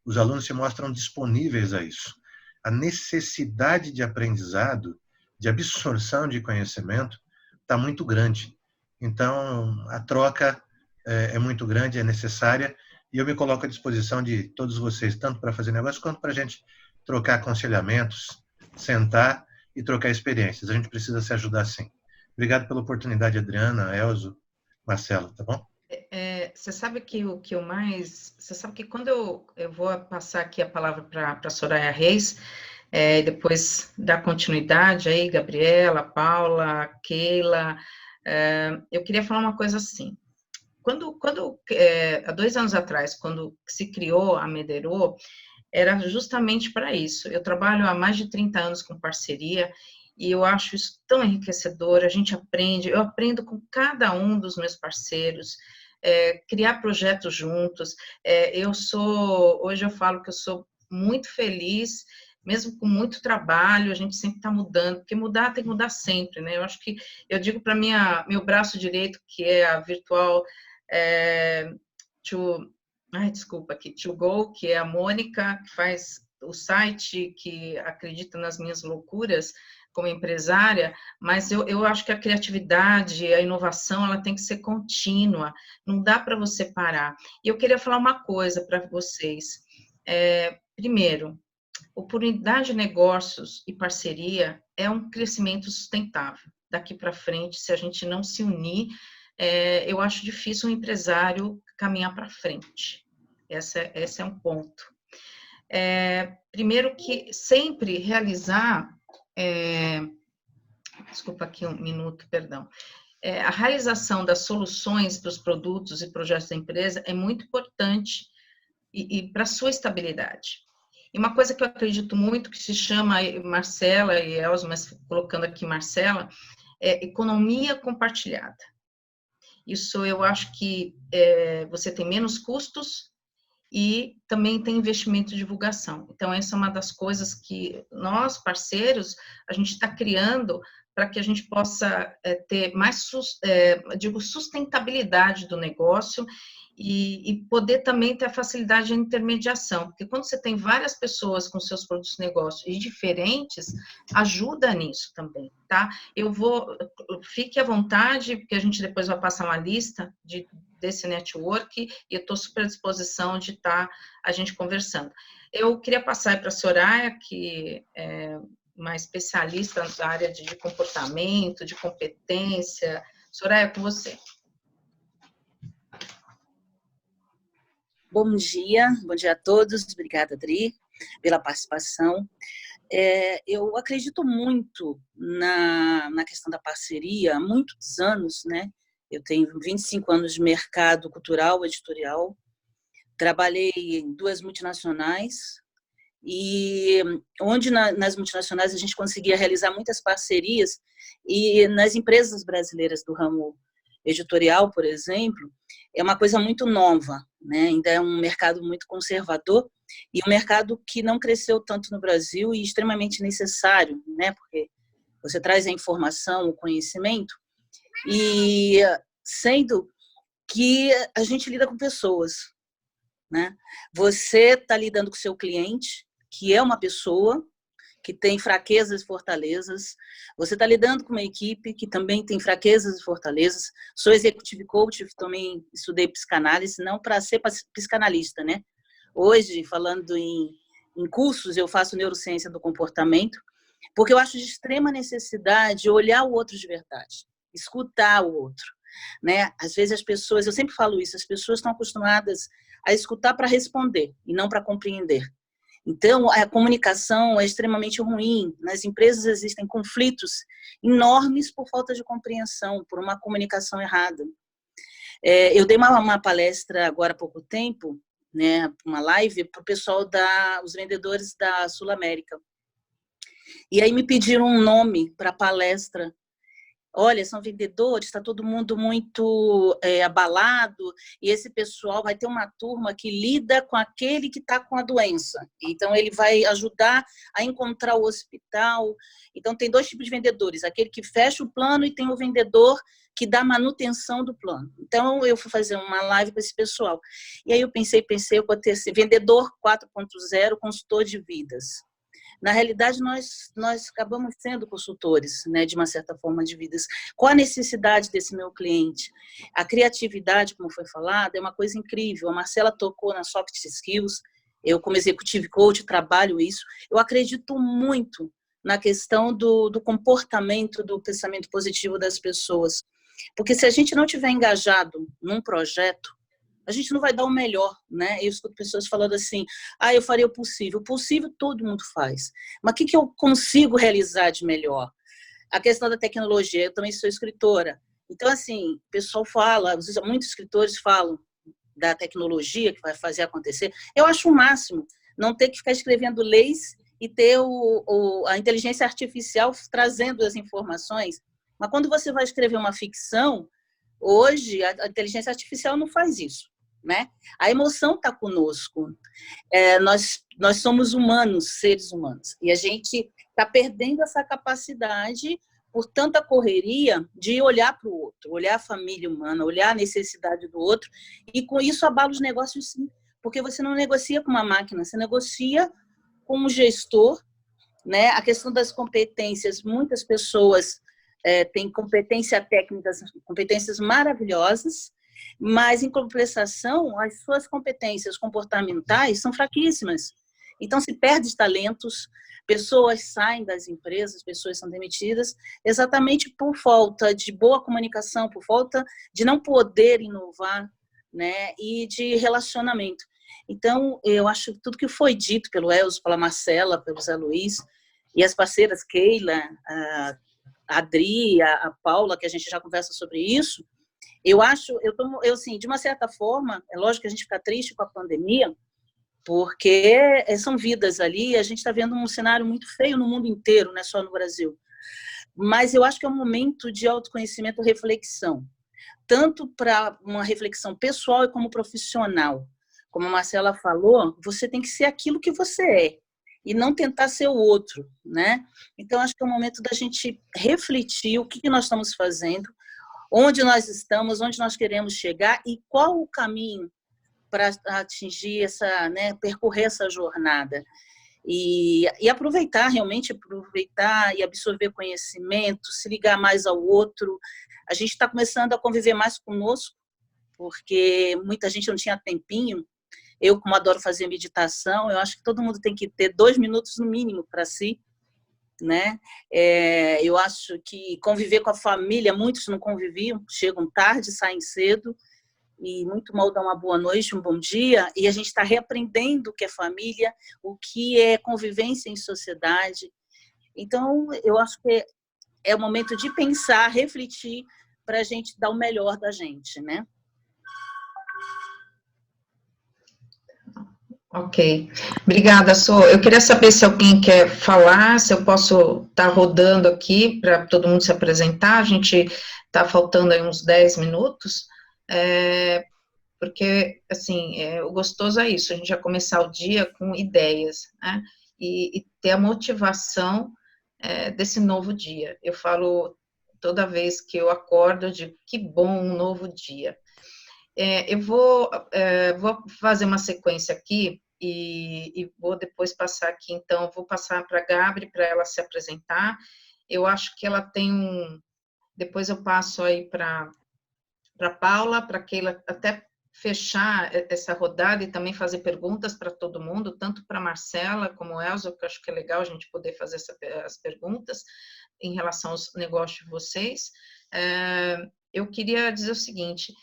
Os alunos se mostram disponíveis a isso. A necessidade de aprendizado, de absorção de conhecimento, está muito grande. Então, a troca é muito grande, é necessária, e eu me coloco à disposição de todos vocês, tanto para fazer negócio, quanto para a gente trocar aconselhamentos, sentar e trocar experiências. A gente precisa se ajudar, sim. Obrigado pela oportunidade, Adriana, Elzo, Marcelo, tá bom? Você sabe que o que eu mais... Você sabe que quando eu vou passar aqui a palavra para a Soraya Reis, depois dar continuidade aí, Gabriela, Paula, Keila, eu queria falar uma coisa assim. Há 2 anos atrás, quando se criou a Mederô, era justamente para isso. Eu trabalho há mais de 30 anos com parceria, e eu acho isso tão enriquecedor, a gente aprende, eu aprendo com cada um dos meus parceiros, criar projetos juntos. Hoje eu falo que eu sou muito feliz, mesmo com muito trabalho, a gente sempre está mudando, porque mudar tem que mudar sempre, né? Eu digo para meu braço direito, que é a virtual To Go, que é a Mônica, que faz o site, que acredita nas minhas loucuras como empresária, mas eu acho que a criatividade, a inovação, ela tem que ser contínua, não dá para você parar. E eu queria falar uma coisa para vocês. Primeiro, oportunidade de negócios e parceria é um crescimento sustentável. Daqui para frente, se a gente não se unir, eu acho difícil um empresário caminhar para frente. Esse é um ponto. Primeiro que sempre realizar... desculpa aqui um minuto, perdão. A realização das soluções para os produtos e projetos da empresa é muito importante e para a sua estabilidade. E uma coisa que eu acredito muito, que se chama Marcela e Elza, mas colocando aqui Marcela, é economia compartilhada. Isso eu acho que você tem menos custos e também tem investimento de divulgação. Então, essa é uma das coisas que nós, parceiros, a gente está criando para que a gente possa ter mais, sustentabilidade do negócio e poder também ter a facilidade de intermediação, porque quando você tem várias pessoas com seus produtos de negócio e diferentes, ajuda nisso também, tá? Fique à vontade, porque a gente depois vai passar uma lista desse network, e eu estou super à disposição de estar a gente conversando. Eu queria passar para a Soraya, que é uma especialista da área de comportamento, de competência. Soraya, com você. Bom dia a todos. Obrigada, Adri, pela participação. Eu acredito muito na questão da parceria há muitos anos, né? Eu tenho 25 anos de mercado cultural, editorial. Trabalhei em 2 multinacionais, e onde nas multinacionais a gente conseguia realizar muitas parcerias, e nas empresas brasileiras do ramo editorial, por exemplo, é uma coisa muito nova, né? Ainda é um mercado muito conservador e um mercado que não cresceu tanto no Brasil e extremamente necessário, né? Porque você traz a informação, o conhecimento, e sendo que a gente lida com pessoas, né? Você está lidando com o seu cliente, que é uma pessoa que tem fraquezas e fortalezas. Você está lidando com uma equipe que também tem fraquezas e fortalezas. Sou executive coach, também estudei psicanálise, não para ser psicanalista, né? Hoje, falando em cursos, eu faço neurociência do comportamento, porque eu acho de extrema necessidade olhar o outro de verdade, escutar o outro, né? Às vezes as pessoas, eu sempre falo isso, as pessoas estão acostumadas a escutar para responder e não para compreender. Então, a comunicação é extremamente ruim. Nas empresas existem conflitos enormes por falta de compreensão, por uma comunicação errada. Eu dei uma palestra agora há pouco tempo, né, uma live para o pessoal os vendedores da Sul América. E aí me pediram um nome para a palestra. Olha, são vendedores, está todo mundo muito abalado, e esse pessoal vai ter uma turma que lida com aquele que está com a doença. Então, ele vai ajudar a encontrar o hospital. Então, tem 2 tipos de vendedores, aquele que fecha o plano e tem o vendedor que dá manutenção do plano. Então, eu fui fazer uma live com esse pessoal. E aí eu pensei, eu vou ter esse vendedor 4.0, consultor de vidas. Na realidade, nós acabamos sendo consultores, né, de uma certa forma de vidas. Qual a necessidade desse meu cliente? A criatividade, como foi falado, é uma coisa incrível. A Marcela tocou nas soft skills. Eu, como executive coach, trabalho isso. Eu acredito muito na questão do comportamento, do pensamento positivo das pessoas. Porque se a gente não tiver engajado num projeto, a gente não vai dar o melhor, né? Eu escuto pessoas falando assim, eu faria o possível. O possível todo mundo faz. Mas o que eu consigo realizar de melhor? A questão da tecnologia, eu também sou escritora. Então, assim, o pessoal fala, muitos escritores falam da tecnologia que vai fazer acontecer. Eu acho o máximo. não ter que ficar escrevendo leis e ter a inteligência artificial trazendo as informações. Mas quando você vai escrever uma ficção, hoje a inteligência artificial não faz isso, né? A emoção está conosco. Nós somos humanos, seres humanos, e a gente está perdendo essa capacidade por tanta correria de olhar para o outro, olhar a família humana, olhar a necessidade do outro, e com isso abala os negócios, sim, porque você não negocia com uma máquina, você negocia com um gestor, né? A questão das competências, muitas pessoas têm competência técnicas, competências maravilhosas, mas, em compensação, as suas competências comportamentais são fraquíssimas. Então, se perde talentos, pessoas saem das empresas, pessoas são demitidas, exatamente por falta de boa comunicação, por falta de não poder inovar, né, e de relacionamento. Então, eu acho que tudo que foi dito pelo Elzo, pela Marcela, pelo Zé Luiz, e as parceiras Keila, a Adri, a Paula, que a gente já conversa sobre isso, eu acho, assim, de uma certa forma, é lógico que a gente fica triste com a pandemia, porque são vidas ali, e a gente está vendo um cenário muito feio no mundo inteiro, não é só no Brasil. Mas eu acho que é um momento de autoconhecimento e reflexão, tanto para uma reflexão pessoal e como profissional. Como a Marcela falou, você tem que ser aquilo que você é, e não tentar ser o outro, né? Então, acho que é o momento da gente refletir o que nós estamos fazendo, onde nós estamos, onde nós queremos chegar e qual o caminho para atingir essa, né, percorrer essa jornada. E aproveitar, realmente aproveitar e absorver conhecimento, se ligar mais ao outro. A gente está começando a conviver mais conosco, porque muita gente não tinha tempinho. Eu, como adoro fazer meditação, eu acho que todo mundo tem que ter 2 minutos no mínimo para si, né? Eu acho que conviver com a família, muitos não conviviam, chegam tarde, saem cedo, e muito mal dão uma boa noite, um bom dia, e a gente está reaprendendo o que é família, o que é convivência em sociedade. Então, eu acho que é o momento de pensar, refletir, para a gente dar o melhor da gente, né? Ok. Obrigada, Sô. Eu queria saber se alguém quer falar, se eu posso estar rodando aqui para todo mundo se apresentar. A gente está faltando aí uns 10 minutos, porque, assim, o gostoso é isso, a gente já começar o dia com ideias, né? E ter a motivação desse novo dia. Eu falo toda vez que eu acordo, eu digo, que bom um novo dia. Eu vou fazer uma sequência aqui e vou depois passar aqui, então, vou passar para a Gabri, para ela se apresentar. Eu acho que ela tem depois eu passo aí para a Paula, para que ela até fechar essa rodada e também fazer perguntas para todo mundo, tanto para a Marcela como o Elzo, que eu acho que é legal a gente poder fazer as perguntas em relação aos negócios de vocês. Eu queria dizer o seguinte,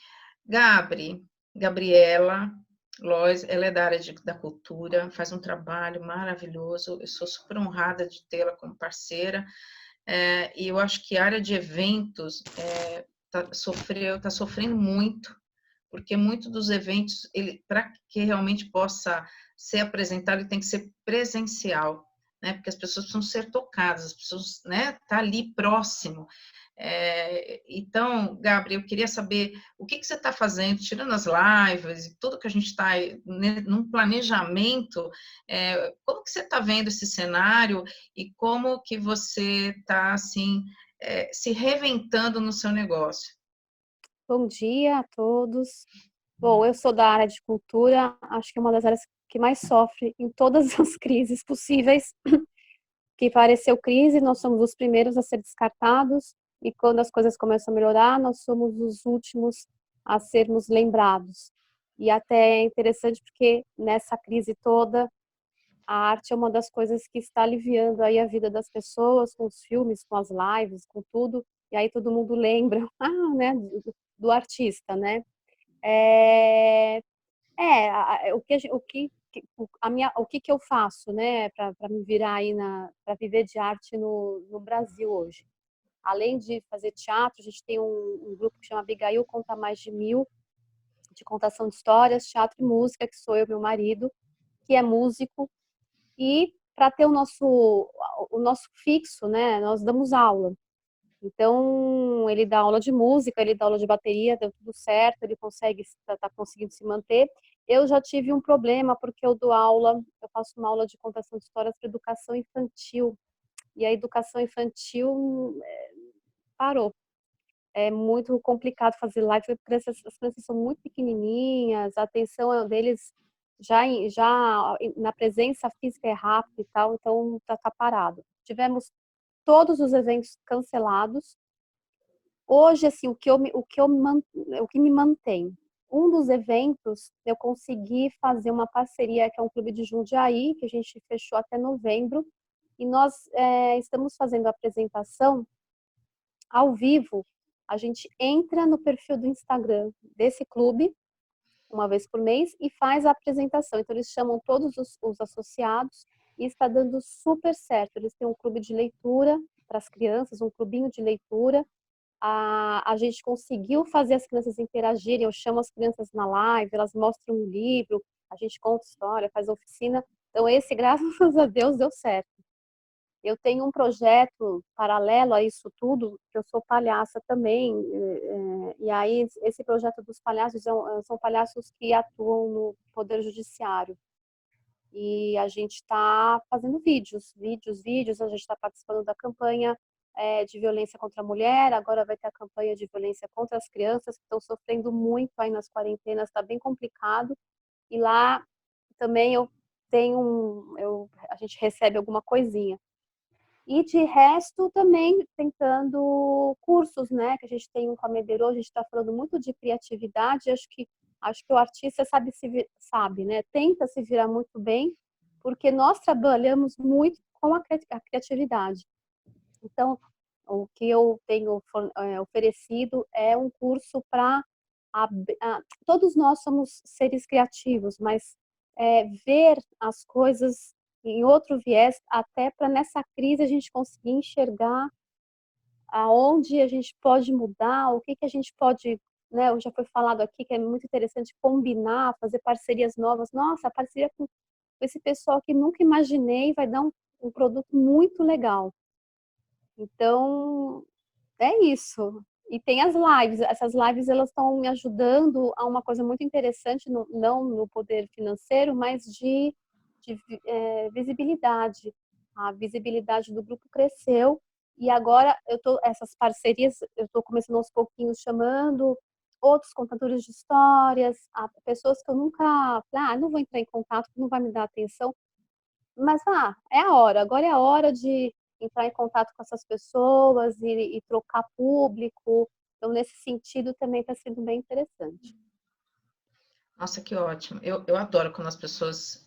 Gabriela Lois, ela é da área da cultura, faz um trabalho maravilhoso, eu sou super honrada de tê-la como parceira, e eu acho que a área de eventos está sofrendo muito, porque muitos dos eventos, para que realmente possa ser apresentado, ele tem que ser presencial, né? Porque as pessoas precisam ser tocadas, as pessoas, né, tá ali próximo. Então, Gabriel, eu queria saber o que você está fazendo, tirando as lives e tudo que a gente está num planejamento, como que você está vendo esse cenário e como que você está, assim, se reinventando no seu negócio? Bom dia a todos. Bom, eu sou da área de cultura, acho que é uma das áreas que mais sofre em todas as crises possíveis. Que pareceu crise, nós somos os primeiros a ser descartados, e quando as coisas começam a melhorar, nós somos os últimos a sermos lembrados. E até é interessante porque nessa crise toda, a arte é uma das coisas que está aliviando aí a vida das pessoas, com os filmes, com as lives, com tudo, e aí todo mundo lembra, né, do artista, né? O que eu faço, né, para me virar aí para viver de arte no Brasil hoje. Além de fazer teatro, a gente tem um grupo que chama Abigail Conta Mais de 1000, de contação de histórias, teatro e música, que sou eu e meu marido. que é músico, e para ter o nosso fixo, né, nós damos aula. Então, ele dá aula de música, ele dá aula de bateria, deu tudo certo, ele tá conseguindo se manter. Eu já tive um problema, porque eu faço uma aula de contação de histórias para educação infantil, e a educação infantil parou. É muito complicado fazer live, porque as crianças são muito pequenininhas, a atenção deles já na presença física é rápida e tal, então tá parado. Tivemos todos os eventos cancelados. Hoje, assim, o que me mantém? Um dos eventos, eu consegui fazer uma parceria, que é um clube de Jundiaí, que a gente fechou até novembro, e nós estamos fazendo a apresentação ao vivo. A gente entra no perfil do Instagram desse clube, uma vez por mês, e faz a apresentação. Então, eles chamam todos os associados, e está dando super certo. Eles têm um clube de leitura para as crianças, um clubinho de leitura. A gente conseguiu fazer as crianças interagirem. Eu chamo as crianças na live, elas mostram um livro, a gente conta história, faz oficina. Então, esse, graças a Deus, deu certo. Eu tenho um projeto paralelo a isso tudo, que eu sou palhaça também, e aí esse projeto dos palhaços são palhaços que atuam no Poder Judiciário. E a gente está fazendo vídeos, a gente está participando da campanha de violência contra a mulher, agora vai ter a campanha de violência contra as crianças, que estão sofrendo muito aí nas quarentenas, está bem complicado. E lá também a gente recebe alguma coisinha. E de resto, também tentando cursos, né? Que a gente tem um com a Medeiros, a gente está falando muito de criatividade. Acho que o artista sabe, né? Tenta se virar muito bem, porque nós trabalhamos muito com a criatividade. Então, o que eu tenho oferecido é um curso para... Todos nós somos seres criativos, mas ver as coisas em outro viés, até para nessa crise a gente conseguir enxergar aonde a gente pode mudar, o que a gente pode, né, já foi falado aqui que é muito interessante combinar, fazer parcerias novas. Nossa, a parceria com esse pessoal que nunca imaginei vai dar um produto muito legal. Então, é isso. E tem as lives. Essas lives, elas estão me ajudando a uma coisa muito interessante, não no poder financeiro, mas de visibilidade. A visibilidade do grupo cresceu e agora essas parcerias, eu estou começando aos pouquinhos chamando outros contadores de histórias, pessoas que eu nunca, não vou entrar em contato, não vai me dar atenção, mas agora é a hora de entrar em contato com essas pessoas e trocar público. Então, nesse sentido, também está sendo bem interessante. Nossa, que ótimo. Eu adoro quando as pessoas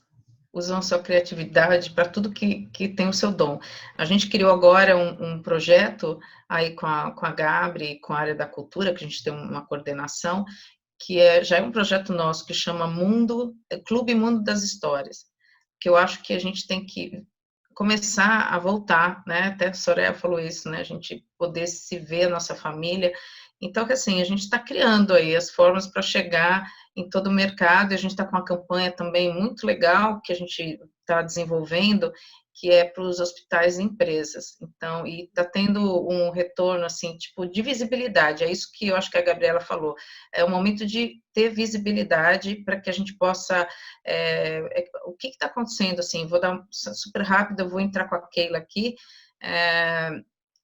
usam a sua criatividade para tudo que tem o seu dom. A gente criou agora um projeto aí com a Gabri, com a área da cultura, que a gente tem uma coordenação, que já é um projeto nosso que chama Clube Mundo das Histórias, que eu acho que a gente tem que começar a voltar, né? Até a Soraya falou isso, né? A gente poder se ver, a nossa família. Então, assim, a gente está criando aí as formas para chegar em todo o mercado, e a gente está com uma campanha também muito legal que a gente está desenvolvendo, que é para os hospitais e empresas. Então, e está tendo um retorno, assim, tipo, de visibilidade. É isso que eu acho que a Gabriela falou. É o momento de ter visibilidade para que a gente possa... o que está acontecendo, assim? Vou dar super rápido, eu vou entrar com a Keila aqui.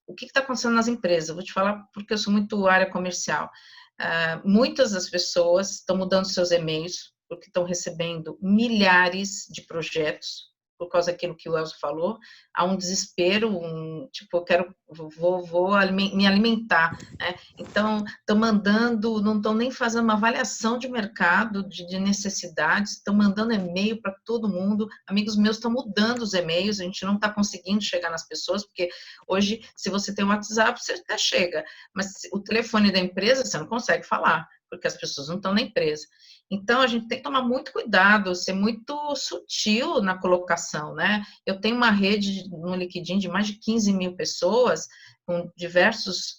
O que está acontecendo nas empresas? Eu vou te falar porque eu sou muito área comercial. Muitas das pessoas estão mudando seus e-mails, porque estão recebendo milhares de projetos, por causa daquilo que o Elcio falou. Há um desespero, tipo, vou me alimentar, né? Então, estão mandando, não estão nem fazendo uma avaliação de mercado, de necessidades, estão mandando e-mail para todo mundo. Amigos meus estão mudando os e-mails, a gente não está conseguindo chegar nas pessoas, porque hoje, se você tem um WhatsApp, você até chega, mas o telefone da empresa, você não consegue falar, porque as pessoas não estão na empresa. Então, a gente tem que tomar muito cuidado, ser muito sutil na colocação, né? Eu tenho uma rede no LinkedIn de mais de 15 mil pessoas, com diversos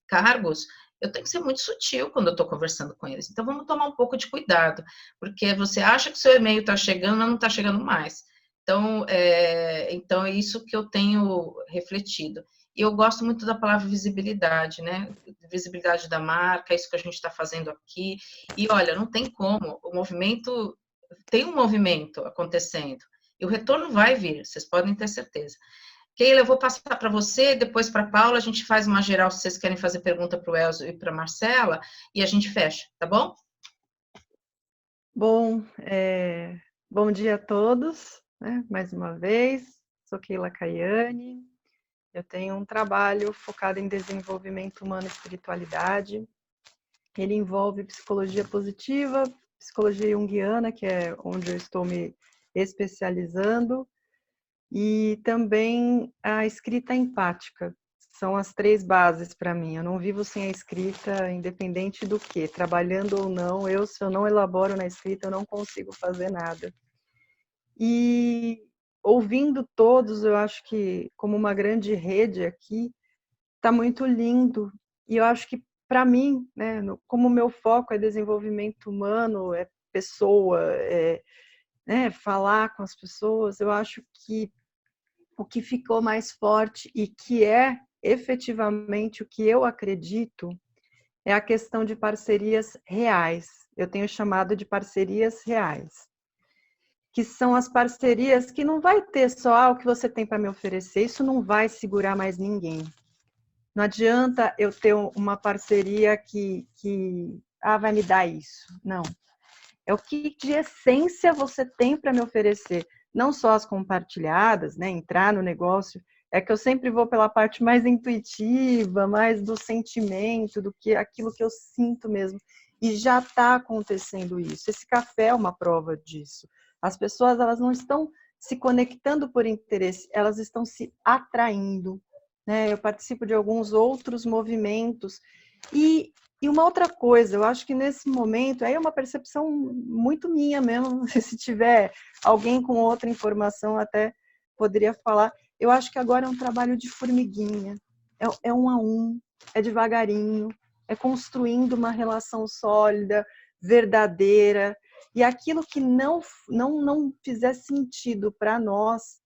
cargos, eu tenho que ser muito sutil quando eu estou conversando com eles. Então, vamos tomar um pouco de cuidado, porque você acha que o seu e-mail está chegando, mas não está chegando mais. Então, é isso que eu tenho refletido. E eu gosto muito da palavra visibilidade, né? Visibilidade da marca, isso que a gente está fazendo aqui. E olha, não tem como, tem um movimento acontecendo, e o retorno vai vir, vocês podem ter certeza. Keila, eu vou passar para você, depois para a Paula, a gente faz uma geral, se vocês querem fazer pergunta para o Elzo e para a Marcela, e a gente fecha, tá bom? Bom, bom dia a todos, né? Mais uma vez, sou Keila Caiani, eu tenho um trabalho focado em desenvolvimento humano e espiritualidade. Ele envolve psicologia positiva, psicologia junguiana, que é onde eu estou me especializando, e também a escrita empática. São as 3 bases para mim. Eu não vivo sem a escrita, independente do que, trabalhando ou não. Se eu não elaboro na escrita, eu não consigo fazer nada. E ouvindo todos, eu acho que, como uma grande rede aqui, está muito lindo. E eu acho que, para mim, né, como o meu foco é desenvolvimento humano, é pessoa, falar com as pessoas, eu acho que o que ficou mais forte e que é efetivamente o que eu acredito é a questão de parcerias reais. Eu tenho chamado de parcerias reais, que são as parcerias que não vai ter só o que você tem para me oferecer, isso não vai segurar mais ninguém. Não adianta eu ter uma parceria que vai me dar isso. Não. É o que de essência você tem para me oferecer. Não só as compartilhadas, né? Entrar no negócio. É que eu sempre vou pela parte mais intuitiva, mais do sentimento, do que aquilo que eu sinto mesmo. E já está acontecendo isso. Esse café é uma prova disso. As pessoas, elas não estão se conectando por interesse, elas estão se atraindo. Né? Eu participo de alguns outros movimentos. E uma outra coisa, eu acho que nesse momento, aí é uma percepção muito minha mesmo, se tiver alguém com outra informação até poderia falar, eu acho que agora é um trabalho de formiguinha, é um a um, é devagarinho, é construindo uma relação sólida, verdadeira, e aquilo que não fizer sentido para nós,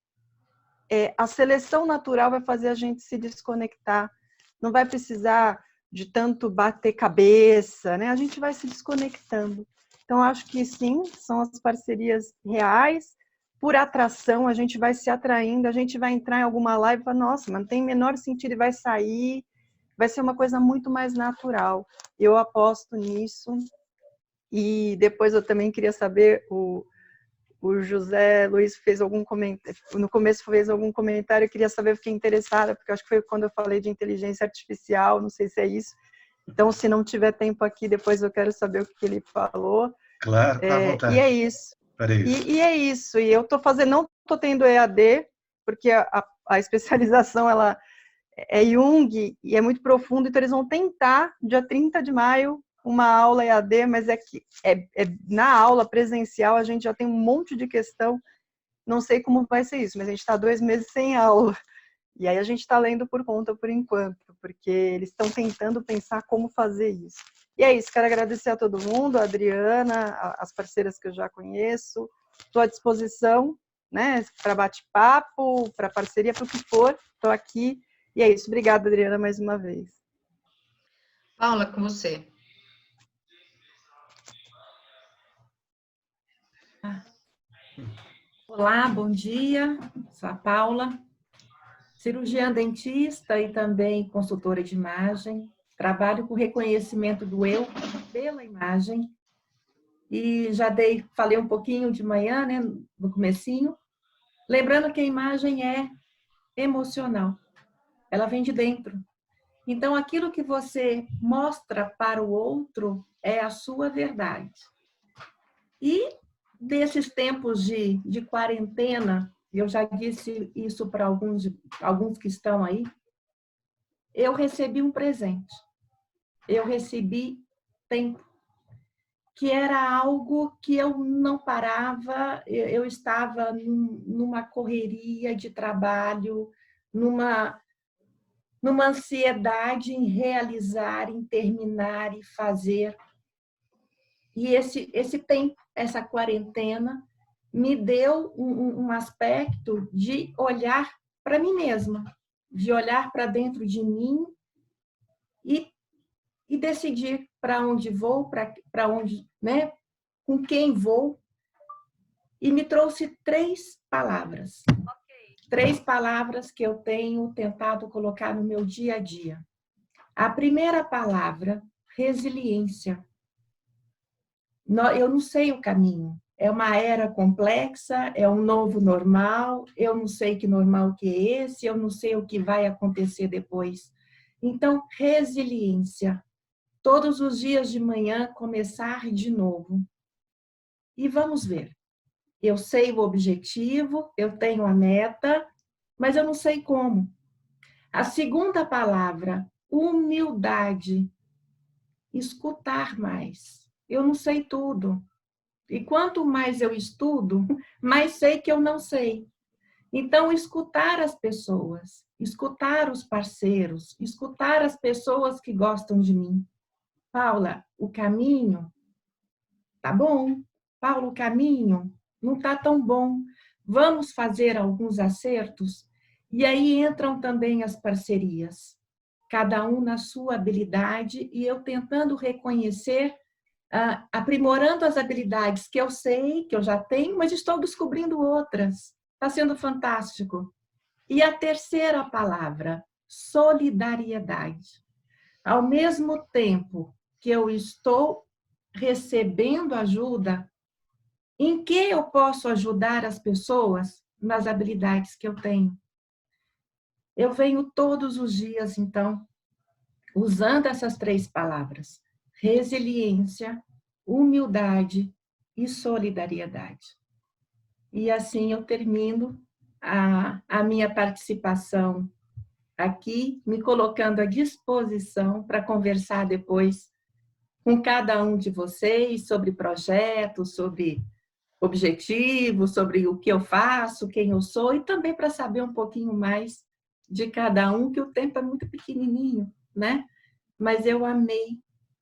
a seleção natural vai fazer a gente se desconectar, não vai precisar de tanto bater cabeça, né? A gente vai se desconectando. Então, acho que sim, são as parcerias reais, por atração, a gente vai se atraindo, a gente vai entrar em alguma live e falar, nossa, mas não tem menor sentido, e vai sair, vai ser uma coisa muito mais natural. Eu aposto nisso. E depois eu também queria saber, o José Luiz fez algum comentário, no começo fez algum comentário, eu queria saber, fiquei interessada, porque acho que foi quando eu falei de inteligência artificial, não sei se é isso. Então, se não tiver tempo aqui, depois eu quero saber o que ele falou. Claro, à vontade. E é isso. E é isso. E eu não estou tendo EAD, porque a especialização ela é Jung e é muito profundo, então eles vão tentar, dia 30 de maio, uma aula EAD, mas na aula presencial a gente já tem um monte de questão, não sei como vai ser isso, mas a gente está 2 meses sem aula, e aí a gente está lendo por conta por enquanto, porque eles estão tentando pensar como fazer isso. E é isso, quero agradecer a todo mundo, a Adriana, as parceiras que eu já conheço, estou à disposição, né, para bate-papo, para parceria, para o que for, estou aqui, e é isso. Obrigada, Adriana, mais uma vez. Paula, com você. Olá, bom dia. Sou a Paula, cirurgiã dentista e também consultora de imagem. Trabalho com reconhecimento do eu pela imagem. E já falei um pouquinho de manhã, né, no comecinho. Lembrando que a imagem é emocional. Ela vem de dentro. Então, aquilo que você mostra para o outro é a sua verdade. E desses tempos de quarentena, eu já disse isso para alguns que estão aí, eu recebi um presente. Eu recebi tempo, que era algo que eu não parava, eu estava numa correria de trabalho, numa numa ansiedade em realizar, em terminar e fazer. E esse tempo, essa quarentena, me deu um aspecto de olhar para mim mesma, de olhar para dentro de mim e decidir para onde vou, para onde, né, com quem vou. E me trouxe 3 palavras. 3 palavras que eu tenho tentado colocar no meu dia a dia. A primeira palavra, resiliência. Eu não sei o caminho. É uma era complexa, é um novo normal, eu não sei que normal que é esse, eu não sei o que vai acontecer depois. Então, resiliência. Todos os dias de manhã, começar de novo. E vamos ver. Eu sei o objetivo, eu tenho a meta, mas eu não sei como. A segunda palavra, humildade. Escutar mais. Eu não sei tudo. E quanto mais eu estudo, mais sei que eu não sei. Então, escutar as pessoas, escutar os parceiros, escutar as pessoas que gostam de mim. Paula, o caminho tá bom. Paula, o caminho não tá tão bom. Vamos fazer alguns acertos? E aí entram também as parcerias. Cada um na sua habilidade e eu tentando reconhecer, aprimorando as habilidades que eu sei, que eu já tenho, mas estou descobrindo outras. Está sendo fantástico. E a terceira palavra, solidariedade. Ao mesmo tempo que eu estou recebendo ajuda, em que eu posso ajudar as pessoas nas habilidades que eu tenho? Eu venho todos os dias, então, usando essas 3 palavras: resiliência, humildade e solidariedade. E assim eu termino a minha participação aqui, me colocando à disposição para conversar depois com cada um de vocês sobre projetos, sobre objetivos, sobre o que eu faço, quem eu sou, e também para saber um pouquinho mais de cada um, que o tempo é muito pequenininho, né? Mas eu amei,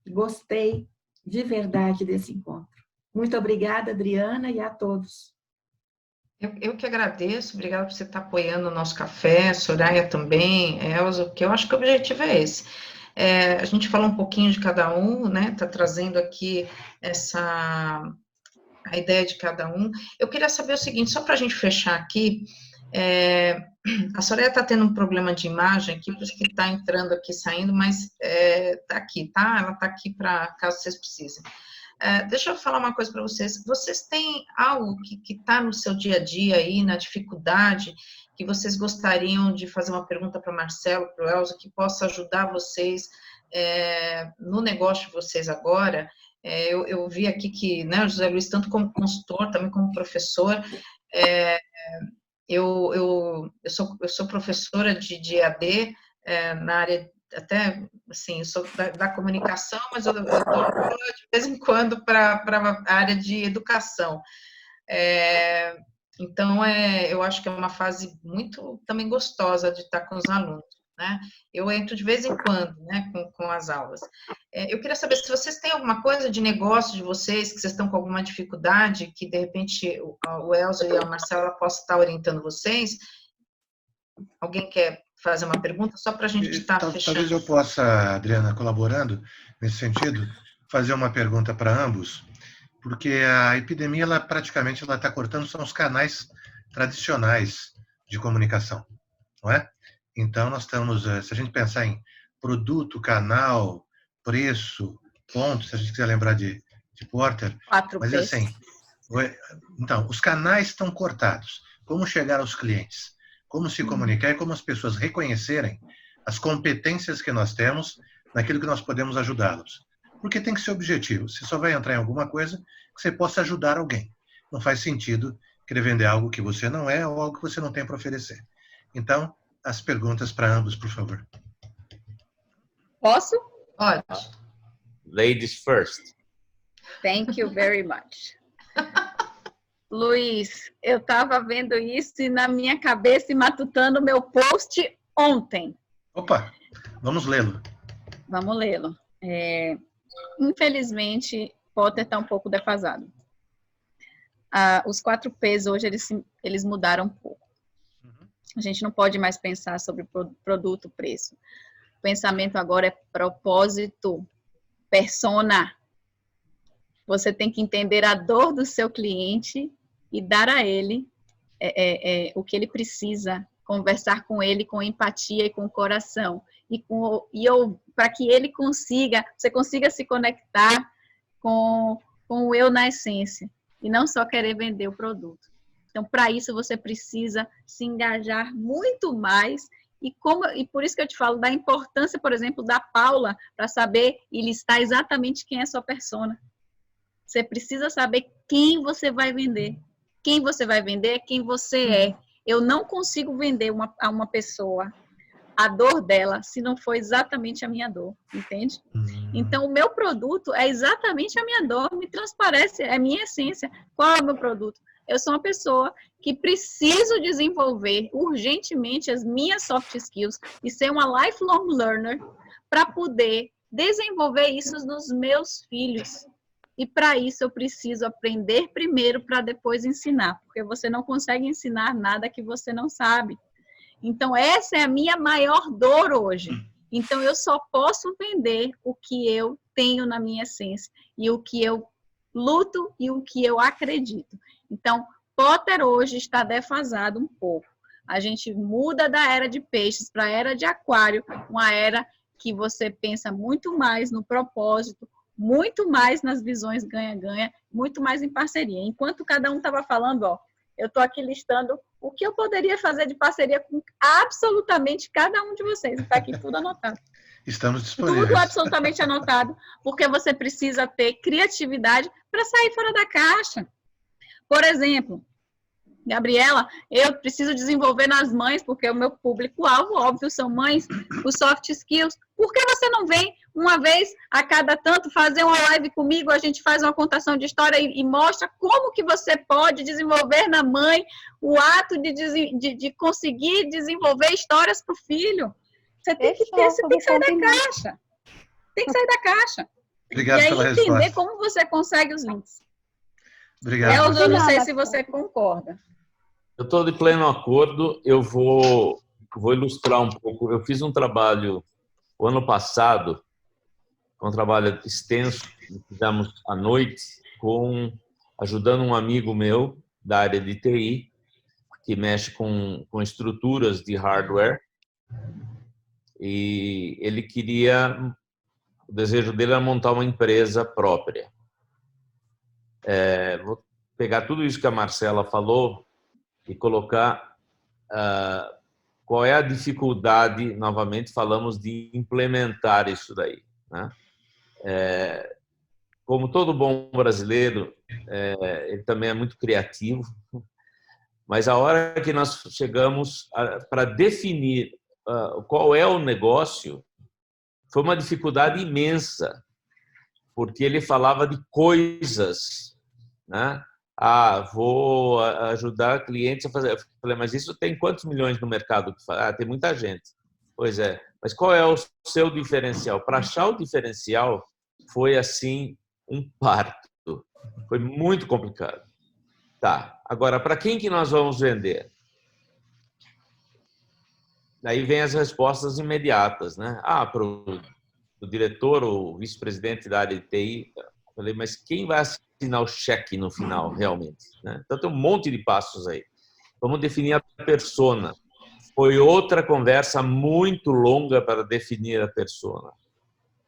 gostei de verdade desse encontro. Muito obrigada, Adriana, e a todos. Eu que agradeço, obrigada por você estar apoiando o nosso café, Soraya também, Elza, porque eu acho que o objetivo é esse. A gente falou um pouquinho de cada um, né? Está trazendo aqui a ideia de cada um. Eu queria saber o seguinte, só para a gente fechar aqui, a Soraya está tendo um problema de imagem aqui, por isso que está entrando aqui, saindo, mas está aqui, tá? Ela está aqui para caso vocês precisem. Deixa eu falar uma coisa para vocês. Vocês têm algo que está no seu dia a dia aí, na dificuldade, que vocês gostariam de fazer uma pergunta para o Marcelo, para o Elza, que possa ajudar vocês no negócio de vocês agora? Eu vi aqui que, né, o José Luiz, tanto como consultor, também como professor, eu sou professora de EAD na área, até, assim, eu sou da comunicação, mas eu dou aula de vez em quando para a área de educação. Então, eu acho que é uma fase muito também gostosa de estar com os alunos, né? Eu entro de vez em quando, né, com as aulas. Eu queria saber se vocês têm alguma coisa de negócio de vocês, que vocês estão com alguma dificuldade, que de repente o Elza e a Marcela possam estar orientando vocês. Alguém quer fazer uma pergunta, só para a gente estar fechando? Talvez eu possa, Adriana, colaborando nesse sentido, fazer uma pergunta para ambos, porque a epidemia, ela praticamente está cortando, são os canais tradicionais de comunicação, não é? Então, nós estamos, se a gente pensar em produto, canal, preço, ponto, se a gente quiser lembrar de Porter, 4 mas P's. assim, então, os canais estão cortados. Como chegar aos clientes? Como se comunicar e como as pessoas reconhecerem as competências que nós temos naquilo que nós podemos ajudá-los. Porque tem que ser objetivo. Você só vai entrar em alguma coisa que você possa ajudar alguém. Não faz sentido querer vender algo que você não é ou algo que você não tem para oferecer. Então, as perguntas para ambos, por favor. Posso? Pode. Ladies first. Thank you very much. Luiz, eu estava vendo isso e na minha cabeça e matutando meu post ontem. Opa, vamos lê-lo. Vamos lê-lo. Infelizmente, Potter está um pouco defasado. Os 4 P's hoje, eles mudaram um pouco. A gente não pode mais pensar sobre produto, preço. O pensamento agora é propósito, persona. Você tem que entender a dor do seu cliente e dar a ele o que ele precisa, conversar com ele com empatia e com coração. Para que ele você consiga se conectar com o eu na essência. E não só querer vender o produto. Então, para isso, você precisa se engajar muito mais. E por isso que eu te falo da importância, por exemplo, da Paula, para saber e listar exatamente quem é a sua persona. Você precisa saber quem você vai vender. Quem você vai vender é quem você é. Eu não consigo vender a uma pessoa a dor dela se não for exatamente a minha dor, entende? Então, o meu produto é exatamente a minha dor, me transparece, é a minha essência. Qual é o meu produto? Eu sou uma pessoa que preciso desenvolver urgentemente as minhas soft skills e ser uma lifelong learner para poder desenvolver isso nos meus filhos. E para isso eu preciso aprender primeiro para depois ensinar, porque você não consegue ensinar nada que você não sabe. Então, essa é a minha maior dor hoje. Então, eu só posso vender o que eu tenho na minha essência e o que eu luto e o que eu acredito. Então, Potter hoje está defasado um pouco. A gente muda da era de peixes para a era de aquário, uma era que você pensa muito mais no propósito, muito mais nas visões ganha-ganha, muito mais em parceria. Enquanto cada um estava falando, eu estou aqui listando o que eu poderia fazer de parceria com absolutamente cada um de vocês. Está aqui tudo anotado. Estamos disponíveis. Tudo absolutamente anotado, porque você precisa ter criatividade para sair fora da caixa. Por exemplo, Gabriela, eu preciso desenvolver nas mães, porque o meu público-alvo, óbvio, são mães, os soft skills. Por que você não vem uma vez a cada tanto fazer uma live comigo? A gente faz uma contação de história e mostra como que você pode desenvolver na mãe o ato de conseguir desenvolver histórias para o filho. Você tem que sair da caixa. Tem que sair da caixa. Obrigado pela resposta. E aí entender como você consegue os links. Obrigado. Elza, eu não sei se você concorda. Eu estou de pleno acordo. Eu vou ilustrar um pouco. Eu fiz um trabalho o ano passado, um trabalho extenso, que fizemos à noite, ajudando um amigo meu da área de TI, que mexe com estruturas de hardware. E ele o desejo dele era montar uma empresa própria. Vou pegar tudo isso que a Marcela falou e colocar qual é a dificuldade, novamente falamos de implementar isso daí, né? Como todo bom brasileiro, ele também é muito criativo, mas a hora que nós chegamos para definir qual é o negócio, foi uma dificuldade imensa, porque ele falava de coisas, né? Vou ajudar clientes a fazer. Eu falei, mas isso tem quantos milhões no mercado que faz? Tem muita gente. Pois é. Mas qual é o seu diferencial? Para achar o diferencial, foi assim um parto. Foi muito complicado. Tá. Agora, para quem que nós vamos vender? Daí vem as respostas imediatas, né? Para o diretor ou vice-presidente da área de TI. Eu falei, mas quem vai assinar o cheque no final, realmente, né? Então, tem um monte de passos aí. Vamos definir a persona. Foi outra conversa muito longa para definir a persona,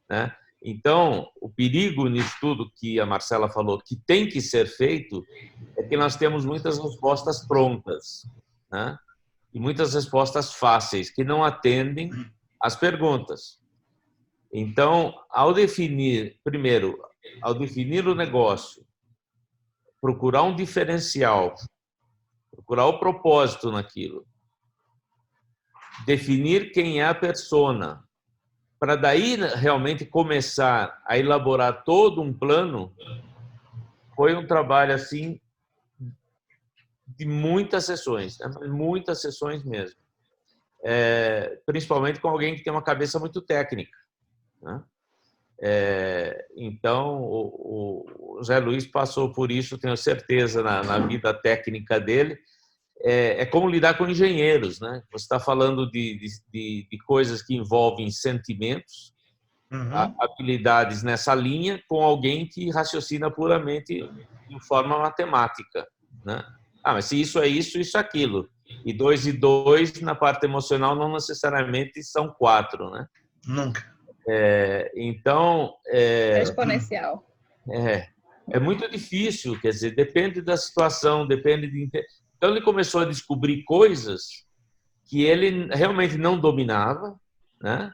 né? Então, o perigo nisso tudo que a Marcela falou, que tem que ser feito, é que nós temos muitas respostas prontas, né? E muitas respostas fáceis, que não atendem às perguntas. Então, ao definir o negócio, procurar um diferencial, procurar o propósito naquilo, definir quem é a persona, para daí realmente começar a elaborar todo um plano, foi um trabalho assim de muitas sessões, né? Muitas sessões mesmo. principalmente com alguém que tem uma cabeça muito técnica, né? Então, o Zé Luiz passou por isso, tenho certeza, na vida técnica dele. É como lidar com engenheiros, né? Você está falando de coisas que envolvem sentimentos, habilidades nessa linha, com alguém que raciocina puramente de forma matemática, né? Mas se isso é isso, isso é aquilo. E 2 e 2 na parte emocional não necessariamente são 4, né? Nunca. Então É exponencial. É muito difícil, quer dizer, depende da situação, depende de... Então ele começou a descobrir coisas que ele realmente não dominava, né?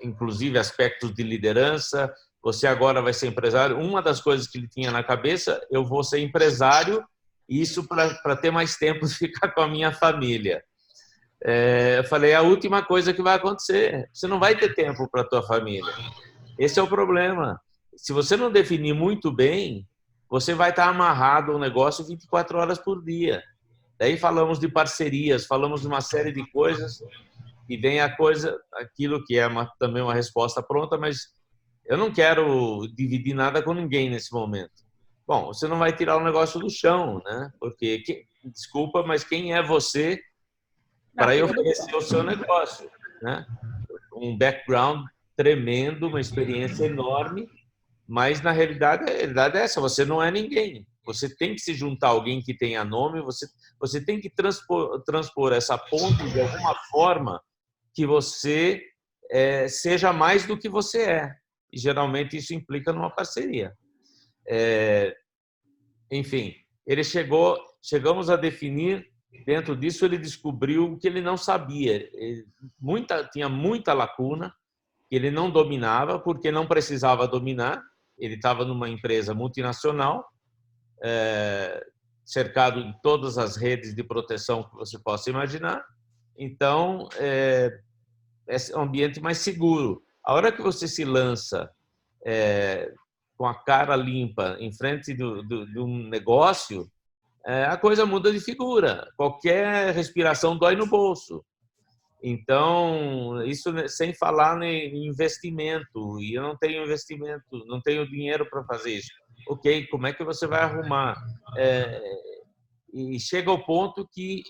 Inclusive aspectos de liderança. Você agora vai ser empresário. Uma das coisas que ele tinha na cabeça: eu vou ser empresário, isso para ter mais tempo de ficar com a minha família. Eu falei, a última coisa que vai acontecer, você não vai ter tempo para a tua família. Esse é o problema. Se você não definir muito bem, você vai estar amarrado ao negócio 24 horas por dia. Daí falamos de parcerias, falamos de uma série de coisas, e vem aquilo que é também uma resposta pronta, mas eu não quero dividir nada com ninguém nesse momento. Bom, você não vai tirar o negócio do chão, né? Porque, desculpa, mas quem é você para eu oferecer o seu negócio, né? Um background tremendo, uma experiência enorme, mas na realidade, a realidade é essa: você não é ninguém. Você tem que se juntar a alguém que tenha nome, você tem que transpor essa ponte de alguma forma que você seja mais do que você é. E geralmente isso implica numa parceria. Enfim, chegamos a definir. Dentro disso, ele descobriu que ele não sabia. Tinha muita lacuna que ele não dominava, porque não precisava dominar. Ele estava numa empresa multinacional, cercado de todas as redes de proteção que você possa imaginar. Então, é um ambiente mais seguro. A hora que você se lança com a cara limpa em frente de um negócio, a coisa muda de figura. Qualquer respiração dói no bolso. Então, isso sem falar em investimento. E eu não tenho investimento, não tenho dinheiro para fazer isso. Ok, como é que você vai arrumar? E chega ao ponto que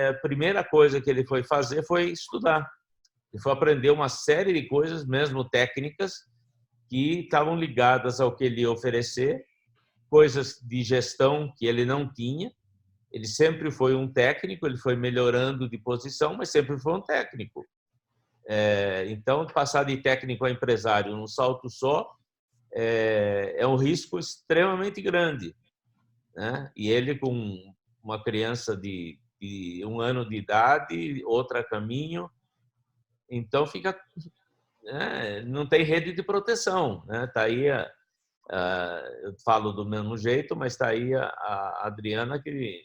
a primeira coisa que ele foi fazer foi estudar. Ele foi aprender uma série de coisas, mesmo técnicas, que estavam ligadas ao que ele ia oferecer, coisas de gestão que ele não tinha. Ele sempre foi um técnico, ele foi melhorando de posição, mas sempre foi um técnico. Então, passar de técnico a empresário num salto só é um risco extremamente grande, né? E ele, com uma criança de 1 ano de idade, outra a caminho, então fica... não tem rede de proteção, né? Tá aí eu falo do mesmo jeito, mas está aí a Adriana e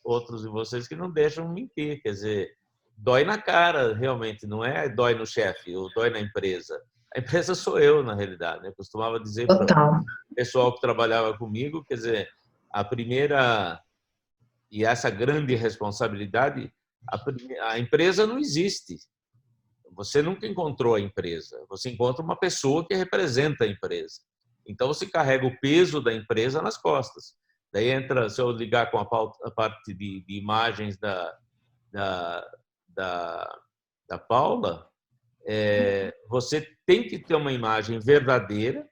outros de vocês que não deixam mentir. Quer dizer, dói na cara, realmente, não é dói no chefe ou dói na empresa. A empresa sou eu, na realidade, né? Eu costumava dizer para o pessoal que trabalhava comigo, quer dizer, a primeira e essa grande responsabilidade, a empresa não existe. Você nunca encontrou a empresa, você encontra uma pessoa que representa a empresa. Então, você carrega o peso da empresa nas costas. Daí entra, se eu ligar com a parte de imagens da Paula, você tem que ter uma imagem verdadeira,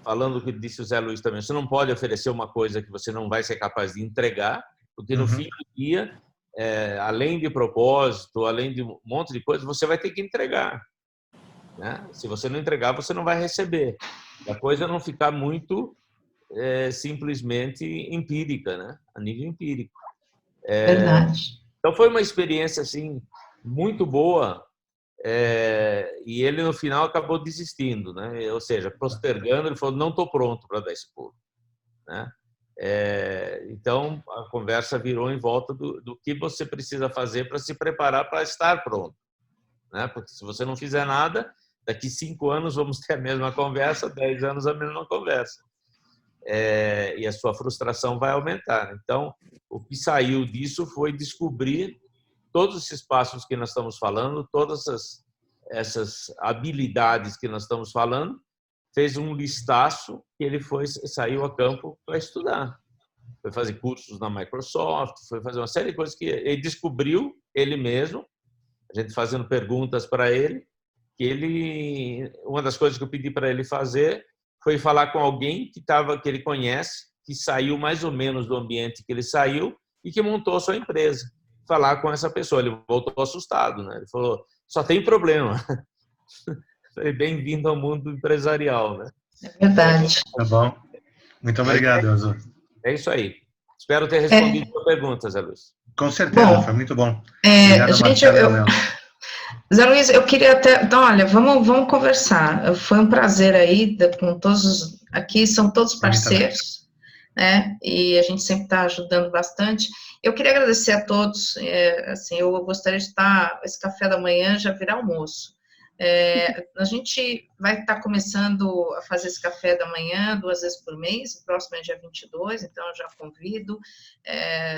falando o que disse o Zé Luiz também. Você não pode oferecer uma coisa que você não vai ser capaz de entregar, porque no fim do dia, além de propósito, além de um monte de coisa, você vai ter que entregar, né? Se você não entregar, você não vai receber. A coisa não ficar muito simplesmente empírica, né? A nível empírico. Verdade. Então foi uma experiência assim muito boa, e ele no final acabou desistindo, né? Ou seja, postergando. Ele falou: não estou pronto para dar esse pulo, né? Então a conversa virou em volta do que você precisa fazer para se preparar para estar pronto, né? Porque se você não fizer nada, daqui 5 anos vamos ter a mesma conversa, 10 anos a mesma conversa. E a sua frustração vai aumentar. Então, o que saiu disso foi descobrir todos esses passos que nós estamos falando, todas essas habilidades que nós estamos falando, fez um listaço que ele saiu a campo para estudar. Foi fazer cursos na Microsoft, foi fazer uma série de coisas que ele descobriu ele mesmo, a gente fazendo perguntas para ele, uma das coisas que eu pedi para ele fazer foi falar com alguém que ele conhece, que saiu mais ou menos do ambiente que ele saiu e que montou a sua empresa. Falar com essa pessoa, ele voltou assustado, né? Ele falou, só tem problema. Bem-vindo ao mundo empresarial, né? É verdade. Tá bom. Muito obrigado, Elza. É isso aí. Espero ter respondido a sua pergunta, Zé Luiz. Com certeza, foi muito bom. Obrigado, gente, Zé Luiz, eu queria até... Então, olha, vamos conversar. Foi um prazer aí, com todos aqui, são todos parceiros, né? E a gente sempre está ajudando bastante. Eu queria agradecer a todos, assim, eu gostaria de estar, esse café da manhã já virar almoço. A gente vai estar começando a fazer esse café da manhã 2 vezes por mês, o próximo é dia 22, então eu já convido.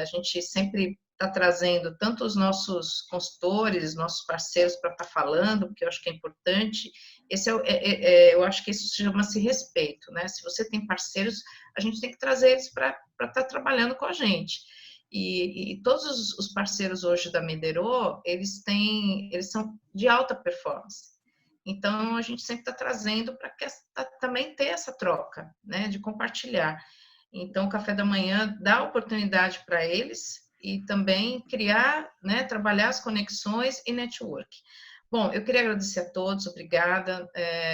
A gente sempre está trazendo tanto os nossos consultores, nossos parceiros para estar falando, porque eu acho que é importante. Eu acho que isso chama-se respeito, né? Se você tem parceiros, a gente tem que trazer eles para estar trabalhando com a gente. E todos os parceiros hoje da Medirô, eles são de alta performance. Então, a gente sempre está trazendo para também ter essa troca, né, de compartilhar. Então, o café da manhã dá oportunidade para eles e também criar, né, trabalhar as conexões e network. Bom, eu queria agradecer a todos, obrigada.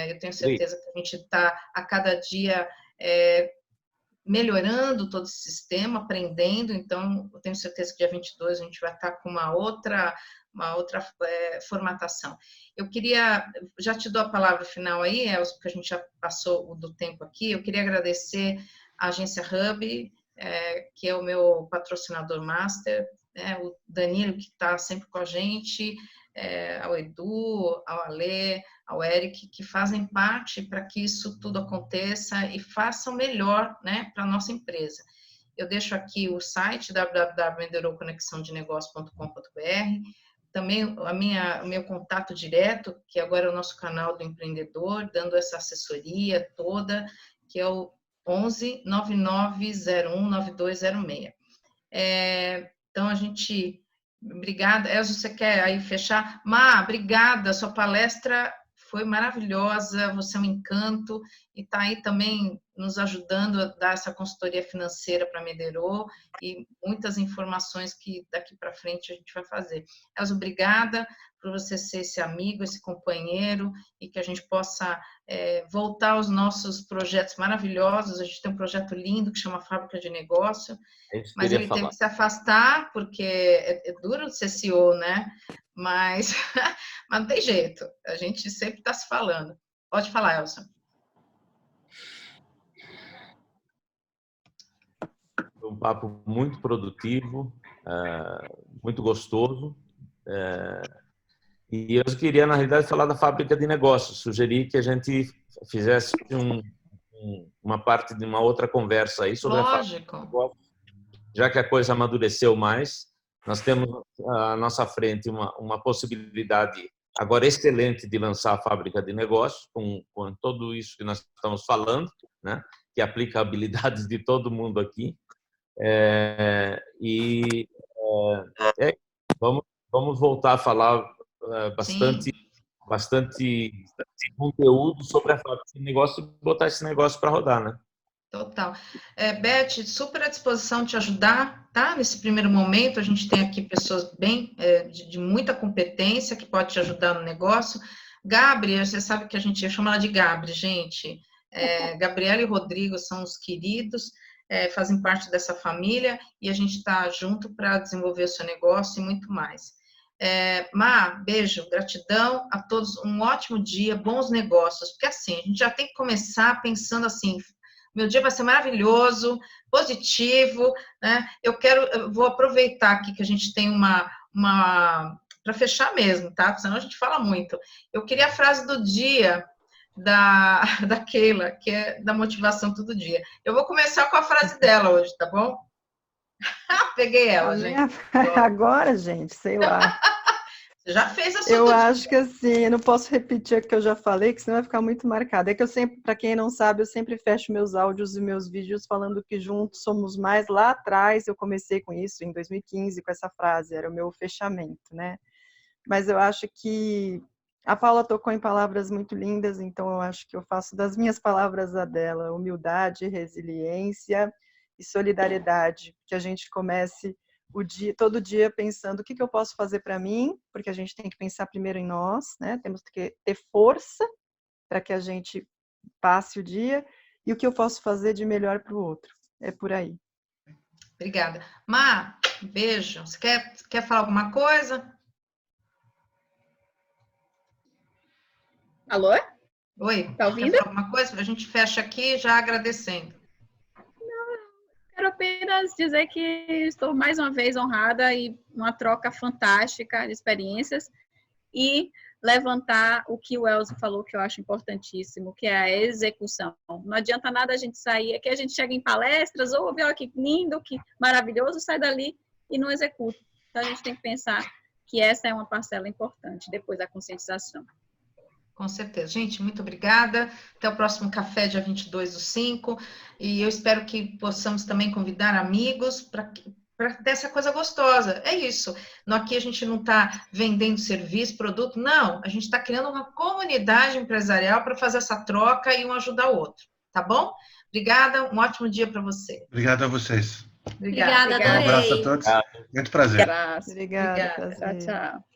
Eu tenho certeza que a gente está a cada dia melhorando todo esse sistema, aprendendo, então eu tenho certeza que dia 22 a gente vai estar com uma outra formatação. Eu queria, já te dou a palavra final aí, Elza, porque a gente já passou do tempo aqui, eu queria agradecer a agência Hub, que é o meu patrocinador master, o Danilo, que está sempre com a gente, ao Edu, ao Alê, ao Eric, que fazem parte para que isso tudo aconteça e façam melhor, né, para a nossa empresa. Eu deixo aqui o site www.menderoconexãodenegócio.com.br, também o meu contato direto, que agora é o nosso canal do empreendedor, dando essa assessoria toda, que é o 11 9901 9206. Então, a gente... Obrigada. Elza, você quer aí fechar? Má, obrigada, sua palestra foi maravilhosa, você é um encanto e está aí também nos ajudando a dar essa consultoria financeira para a Medirô e muitas informações que daqui para frente a gente vai fazer. Elza, obrigada por você ser esse amigo, esse companheiro e que a gente possa voltar aos nossos projetos maravilhosos. A gente tem um projeto lindo que chama Fábrica de Negócio, mas ele teve que se afastar porque é duro de ser CEO, né? Mas não tem jeito, a gente sempre está se falando. Pode falar, Elza. Foi um papo muito produtivo, muito gostoso. E eu queria, na realidade, falar da fábrica de negócios. Sugeri que a gente fizesse uma parte de uma outra conversa aí sobre a fábrica de negócios. Já que a coisa amadureceu mais, nós temos à nossa frente uma possibilidade agora excelente de lançar a fábrica de negócios, com tudo isso que nós estamos falando, né? Que aplica habilidades de todo mundo aqui. Vamos voltar a falar bastante conteúdo sobre a fábrica de negócio e botar esse negócio para rodar, né? Total. Beth, super à disposição de te ajudar, tá? Nesse primeiro momento, a gente tem aqui pessoas bem, de muita competência que pode te ajudar no negócio. Gabriel, você sabe que a gente chama ela de Gabri, gente. Gabriela e Rodrigo são os queridos, fazem parte dessa família e a gente está junto para desenvolver o seu negócio e muito mais. Má, beijo, gratidão a todos, um ótimo dia, bons negócios, porque assim, a gente já tem que começar pensando assim, meu dia vai ser maravilhoso, positivo, né? Eu vou aproveitar aqui que a gente tem para fechar mesmo, tá? Senão a gente fala muito. Eu queria a frase do dia da Keila, que é da motivação todo dia. Eu vou começar com a frase dela hoje, tá bom? Peguei ela, gente. Agora, gente, sei lá. Você já fez a sua Eu do acho dia. que assim, eu não posso repetir o que eu já falei, que senão vai ficar muito marcado. É que eu sempre, para quem não sabe, eu sempre fecho meus áudios e meus vídeos falando que juntos somos mais. Lá atrás eu comecei com isso, em 2015, com essa frase, era o meu fechamento, né? Mas eu acho que a Paula tocou em palavras muito lindas, então eu acho que eu faço das minhas palavras a dela, humildade, resiliência e solidariedade, que a gente comece o dia, todo dia pensando o que eu posso fazer para mim, porque a gente tem que pensar primeiro em nós, né? Temos que ter força para que a gente passe o dia e o que eu posso fazer de melhor para o outro. É por aí. Obrigada. Má, beijo. Você quer falar alguma coisa? Alô? Oi, Tá ouvindo? quer falar alguma coisa? A gente fecha aqui já agradecendo. Quero apenas dizer que estou mais uma vez honrada e uma troca fantástica de experiências e levantar o que o Elzo falou, que eu acho importantíssimo, que é a execução. Não adianta nada a gente sair, aqui a gente chega em palestras, ouve, olha que lindo, que maravilhoso, sai dali e não executa. Então a gente tem que pensar que essa é uma parcela importante, depois da conscientização. Com certeza. Gente, muito obrigada. Até o próximo café, dia 22/5. E eu espero que possamos também convidar amigos para ter essa coisa gostosa. É isso. Aqui a gente não está vendendo serviço, produto, não. A gente está criando uma comunidade empresarial para fazer essa troca e um ajudar o outro. Tá bom? Obrigada. Um ótimo dia para você. Obrigado a vocês. Obrigada. Obrigada, Um abraço a adorei. todos. Muito prazer. Abraço. Obrigada. Obrigada. Prazer. Tchau, tchau.